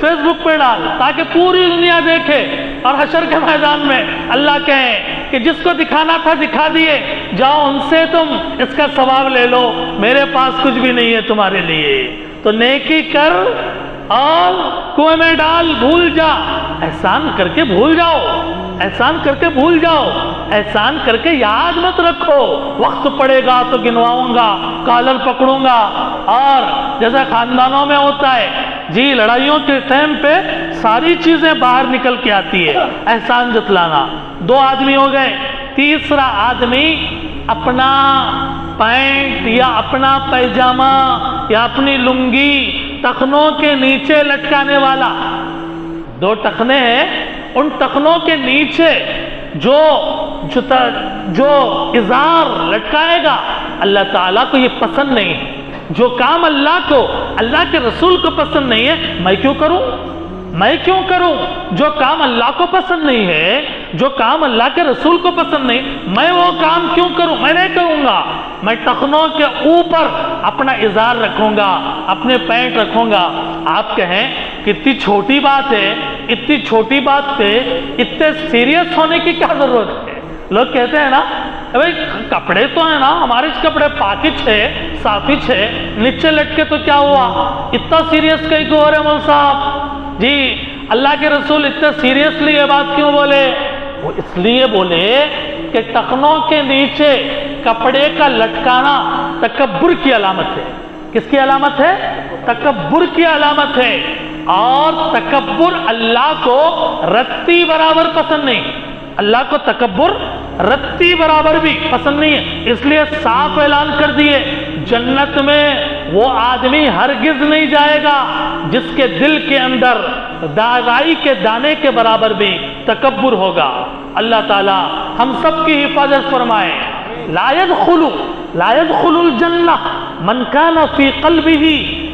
فیس بک پہ ڈال تاکہ پوری دنیا دیکھے، اور حشر کے میدان میں اللہ کہیں کہ جس کو دکھانا تھا دکھا دیے، جاؤ ان سے تم اس کا ثواب لے لو، میرے پاس کچھ بھی نہیں ہے تمہارے لیے۔ تو نیکی کر اور کنویں میں ڈال، بھول جا، احسان کر کے بھول جاؤ، احسان کر کے بھول جاؤ، احسان کر کے یاد مت رکھو، وقت پڑے گا تو گنواؤں گا، کالر پکڑوں گا۔ اور جیسا خاندانوں میں ہوتا ہے جی، لڑائیوں کے ٹائم پہ ساری چیزیں باہر نکل کے آتی ہے، احسان جتلانا۔ دو آدمی ہو گئے، تیسرا آدمی اپنا پینٹ یا اپنا پیجامہ یا اپنی لنگی ٹخنوں کے نیچے لٹکانے والا، دو ٹخنے ہیں، ان ٹخنوں کے نیچے جو ازار لٹکائے گا اللہ تعالیٰ کو یہ پسند نہیں ہے۔ جو کام اللہ کو، اللہ کے رسول کو پسند نہیں ہے، میں کیوں کروں؟ میں کیوں کروں؟ جو کام اللہ کو پسند نہیں ہے، جو کام اللہ کے رسول کو پسند نہیں، میں وہ کام کیوں کروں؟ میں نہیں کروں گا۔ میں ٹخنوں کے اوپر اپنا ازار رکھوں گا، اپنے پینٹ رکھوں گا۔ آپ کہیں کتنی چھوٹی بات ہے، اتنی چھوٹی بات پہ اتنے سیریس ہونے کی کیا ضرورت ہے؟ لوگ کہتے ہیں نا بھائی کپڑے تو ہیں نا ہمارے، کپڑے پاکچ ہے، صافچ ہے، نیچے لٹکے تو کیا ہوا؟ اتنا سیریس کہیں کو ہو رہے مول صاحب جی؟ اللہ کے رسول اتنے سیریسلی یہ بات کیوں بولے؟ وہ اس لیے بولے کہ ٹخنوں کے نیچے کپڑے کا لٹکانا تکبر کی علامت ہے۔ کس کی علامت ہے؟ تکبر کی علامت ہے۔ اور تکبر اللہ کو رتی برابر پسند نہیں، اللہ کو تکبر رتی برابر بھی پسند نہیں ہے۔ اس لیے صاف اعلان کر دیے جنت میں وہ آدمی ہرگز نہیں جائے گا جس کے دل کے اندر رائی کے دانے کے برابر بھی تکبر ہوگا۔ اللہ تعالی ہم سب کی حفاظت فرمائے۔ لا يدخل الجنہ من کان فی قلبہ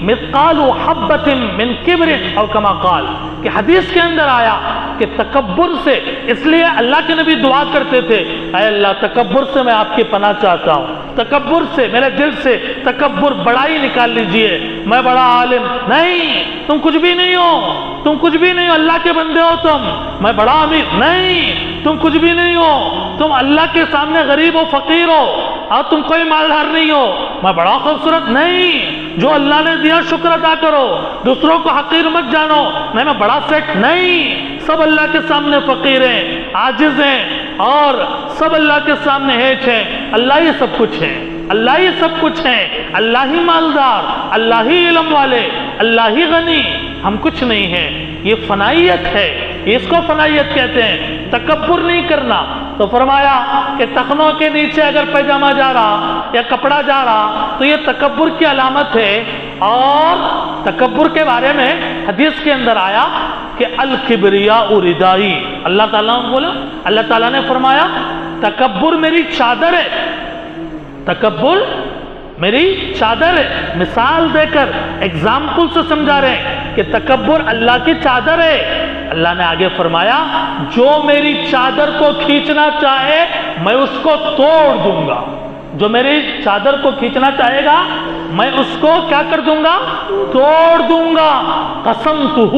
مثقال حبۃ من کبر او کما قال، کہ حدیث کے اندر آیا کہ تکبر سے، اس لیے اللہ کے نبی دعا کرتے تھے اے اللہ تکبر سے میں آپ کی پناہ چاہتا ہوں، تکبر سے میرے دل سے تکبر، بڑائی نکال لیجئے، میں بڑا عالم نہیں، تم کچھ بھی نہیں ہو، تم کچھ بھی نہیں ہو، اللہ کے بندے ہو تم، میں بڑا امیر نہیں، تم کچھ بھی نہیں ہو، تم اللہ کے سامنے غریب و فقیر ہو، اور تم کوئی مالدار نہیں ہو، میں بڑا خوبصورت نہیں، جو اللہ نے دیا شکر ادا کرو، دوسروں کو حقیر مت جانو، میں بڑا سیٹ نہیں، سب اللہ کے سامنے فقیر ہیں، عاجز ہیں، اور سب اللہ کے سامنے ہیچ ہیں، اللہ ہی سب کچھ ہے، اللہ ہی سب کچھ ہے، اللہ ہی مالدار، اللہ ہی علم والے، اللہ ہی غنی، ہم کچھ نہیں ہیں۔ یہ فنائیت ہے، اس کو فنائیت کہتے ہیں، تکبر نہیں کرنا۔ تو فرمایا کہ ٹخنوں کے نیچے اگر پیجامہ جا رہا یا کپڑا جا رہا تو یہ تکبر کی علامت ہے۔ اور تکبر کے بارے میں حدیث کے اندر آیا کہ الکبریاء ردائی، اللہ تعالیٰ نے بولا، اللہ تعالیٰ نے فرمایا تکبر میری چادر ہے، تکبر میری چادر ہے۔ مثال دے کر ایگزامپل سے سمجھا رہے ہیں کہ تکبر اللہ کی چادر ہے۔ اللہ نے آگے فرمایا جو میری چادر کو کھینچنا چاہے میں اس کو توڑ دوں گا، جو میری چادر کو کھینچنا چاہے گا میں اس کو کیا کر دوں گا؟ توڑ دوں گا۔ قسمتہ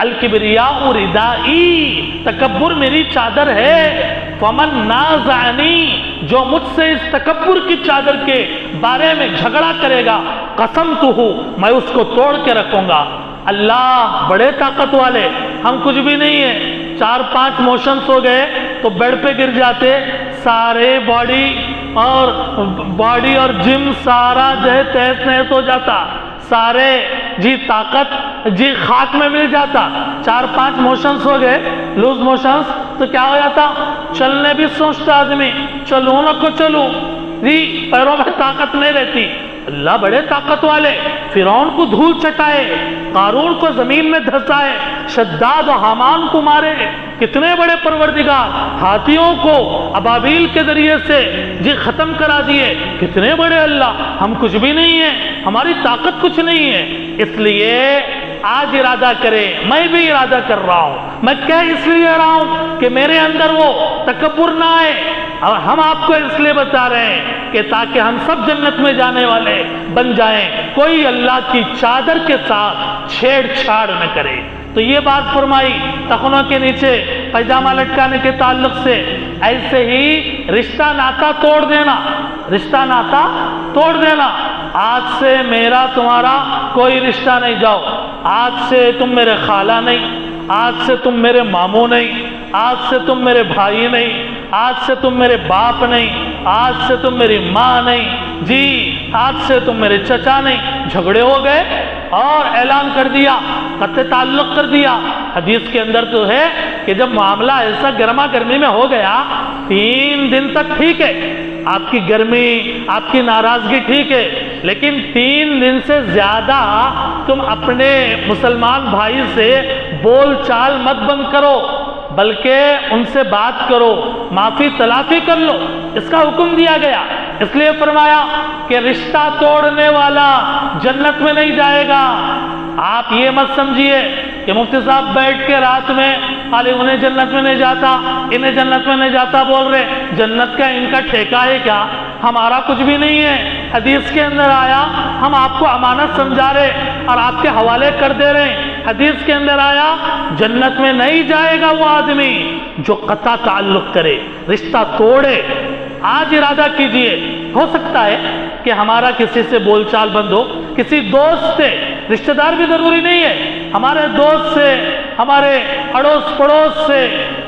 الکبریاء ردائی، تکبر میری چادر ہے۔ فمن نازعنی، جو مجھ سے اس تکبر کی چادر کے بارے میں جھگڑا کرے گا، قسمتہ، میں اس کو توڑ کے رکھوں گا۔ اللہ بڑے طاقت والے، ہم کچھ بھی نہیں ہیں، 4-5 موشنز ہو گئے تو بیڈ پہ گر جاتے، سارے باڈی اور جم سارا جو ہے تہس نہس ہو جاتا، سارے جی طاقت جی خاک میں مل جاتا۔ 4-5 موشنز ہو گئے لوز موشنز تو کیا ہو جاتا، چلنے بھی سوچتا آدمی، چلوں نہ کو چلوں جی، پیروں میں طاقت نہیں رہتی۔ اللہ بڑے طاقت والے، فرعون کو دھول چٹائے، قارون کو زمین میں دھسائے، شداد و حامان کو مارے، کتنے بڑے پروردگار، ہاتھیوں کو ابابیل کے ذریعے سے جی ختم کرا دیے، کتنے بڑے اللہ، ہم کچھ بھی نہیں ہیں، ہماری طاقت کچھ نہیں ہے۔ اس لیے آج ارادہ کرے، میں بھی ارادہ کر رہا ہوں، میں کہہ اس لیے رہا ہوں کہ میرے اندر وہ تکبر نہ آئے، اور ہم آپ کو اس لیے بتا رہے ہیں کہ تاکہ ہم سب جنت میں جانے والے بن جائیں، کوئی اللہ کی چادر کے ساتھ چھیڑ چھاڑ نہ کرے۔ تو یہ بات فرمائی تخنوں کے نیچے پیجامہ لٹکانے کے تعلق سے۔ ایسے ہی رشتہ ناتا توڑ دینا، رشتہ ناتا توڑ دینا، آج سے میرا تمہارا کوئی رشتہ نہیں، جاؤ، آج سے تم میرے خالہ نہیں، آج سے تم میرے ماموں نہیں، آج سے تم میرے بھائی نہیں، آج سے تم میرے باپ نہیں، آج سے تم میری ماں نہیں، جی آج سے تم میرے چچا نہیں۔ جھگڑے ہو گئے اور اعلان کر دیا، قطع تعلق کر دیا۔ حدیث کے اندر تو ہے کہ جب معاملہ ایسا گرما گرمی میں ہو گیا، 3 دن تک ٹھیک ہے، آپ کی گرمی، آپ کی ناراضگی ٹھیک ہے، لیکن 3 دن سے زیادہ تم اپنے مسلمان بھائی سے بول چال مت بند کرو، بلکہ ان سے بات کرو، معافی تلافی کر لو، اس کا حکم دیا گیا۔ اس لیے فرمایا کہ رشتہ توڑنے والا جنت میں نہیں جائے گا۔ آپ یہ مت سمجھیے کہ مفتی صاحب بیٹھ کے رات میں خالی انہیں جنت میں نہیں جاتا، انہیں جنت میں نہیں جاتا بول رہے، جنت کا ان کا ٹھیکہ ہے کیا؟ ہمارا کچھ بھی نہیں ہے۔ حدیث کے اندر آیا، ہم آپ کو امانت سمجھا رہے اور آپ کے حوالے کر دے رہے ہیں۔ حدیث کے اندر آیا، جنت میں نہیں جائے گا وہ آدمی جو قطع تعلق کرے، رشتہ توڑے۔ آج ارادہ کیجئے، ہو سکتا ہے کہ ہمارا کسی سے بول چال بند ہو، کسی دوست سے، رشتہ دار بھی ضروری نہیں ہے، ہمارے دوست سے، ہمارے اڑوس پڑوس سے،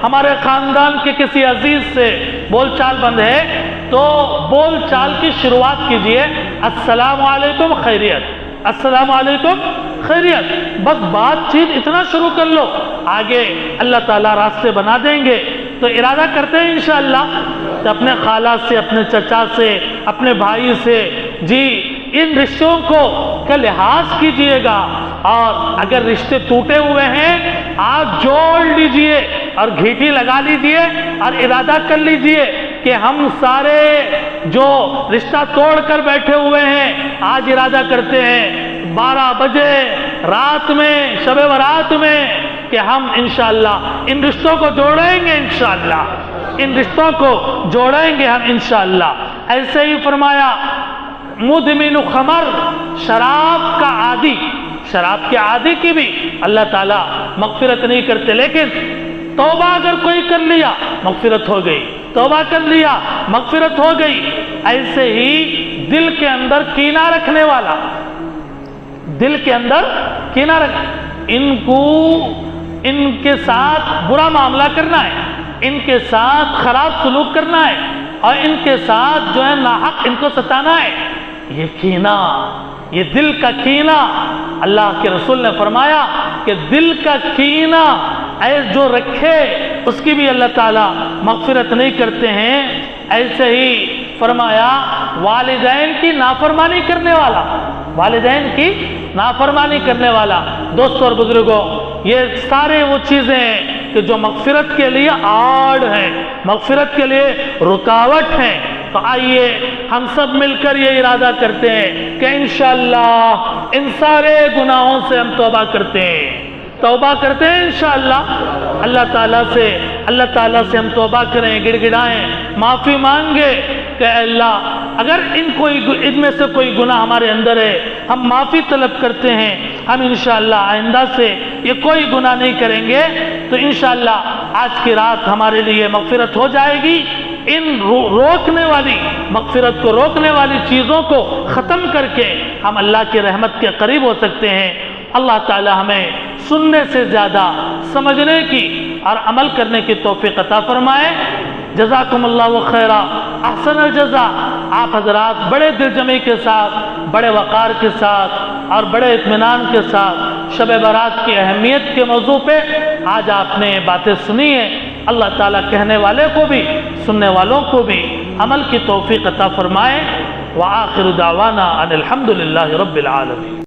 ہمارے خاندان کے کسی عزیز سے بول چال بند ہے، تو بول چال کی شروعات کیجئے، السلام علیکم خیریت، السلام علیکم خیریت، بس بات چیت اتنا شروع کر لو، آگے اللہ تعالیٰ راستے بنا دیں گے۔ تو ارادہ کرتے ہیں انشاءاللہ کہ اپنے خالہ سے، اپنے چچا سے، اپنے بھائی سے، جی ان رشتوں کا لحاظ کیجئے گا، اور اگر رشتے ٹوٹے ہوئے ہیں آج جوڑ لیجئے اور گھیٹی لگا لیجئے اور ارادہ کر لیجئے کہ ہم سارے جو رشتہ توڑ کر بیٹھے ہوئے ہیں آج ارادہ کرتے ہیں 12 بجے رات میں، شب برات میں، کہ ہم انشاءاللہ ان رشتوں کو جوڑیں گے، انشاءاللہ ان رشتوں کو جوڑیں گے ہم انشاءاللہ۔ ایسے ہی فرمایا مدمن خمر، شراب کا عادی، شراب کے عادی کی بھی اللہ تعالیٰ مغفرت نہیں کرتے، لیکن توبہ اگر کوئی کر لیا مغفرت ہو گئی، توبہ کر لیا مغفرت ہو گئی۔ ایسے ہی دل کے اندر کینہ رکھنے والا، دل کے اندر کینہ ان کے ساتھ برا معاملہ کرنا ہے، ان کے ساتھ خراب سلوک کرنا ہے، اور ان کے ساتھ جو ہے ناحق ان کو ستانا ہے، یہ کینہ، یہ دل کا کینہ، اللہ کے رسول نے فرمایا کہ دل کا کینہ جو رکھے اس کی بھی اللہ تعالیٰ مغفرت نہیں کرتے ہیں۔ ایسے ہی فرمایا والدین کی نافرمانی کرنے والا، والدین کی نافرمانی کرنے والا۔ دوستوں اور بزرگوں، یہ سارے وہ چیزیں ہیں کہ جو مغفرت کے لیے آڑ ہیں، مغفرت کے لیے رکاوٹ ہیں۔ تو آئیے ہم سب مل کر یہ ارادہ کرتے ہیں کہ انشاءاللہ ان سارے گناہوں سے ہم توبہ کرتے ہیں، توبہ کرتے ہیں انشاءاللہ۔ اللہ تعالیٰ سے ہم توبہ کریں، گڑ گڑائیں، معافی مانگے کہ اللہ اگر ان میں سے کوئی گناہ ہمارے اندر ہے ہم معافی طلب کرتے ہیں، ہم انشاءاللہ آئندہ سے یہ کوئی گناہ نہیں کریں گے، تو انشاءاللہ آج کی رات ہمارے لیے مغفرت ہو جائے گی۔ ان روکنے والی، مغفرت کو روکنے والی چیزوں کو ختم کر کے ہم اللہ کی رحمت کے قریب ہو سکتے ہیں۔ اللہ تعالی ہمیں سننے سے زیادہ سمجھنے کی اور عمل کرنے کی توفیق عطا فرمائے۔ جزاکم اللہ خیرا، احسن الجزا۔ آپ حضرات بڑے دل جمعی کے ساتھ، بڑے وقار کے ساتھ اور بڑے اطمینان کے ساتھ شب برات کی اہمیت کے موضوع پہ آج آپ نے باتیں سنی ہیں۔ اللہ تعالیٰ کہنے والے کو بھی سننے والوں کو بھی عمل کی توفیق عطا فرمائے۔ وآخر دعوانا ان الحمد للہ رب العالمین۔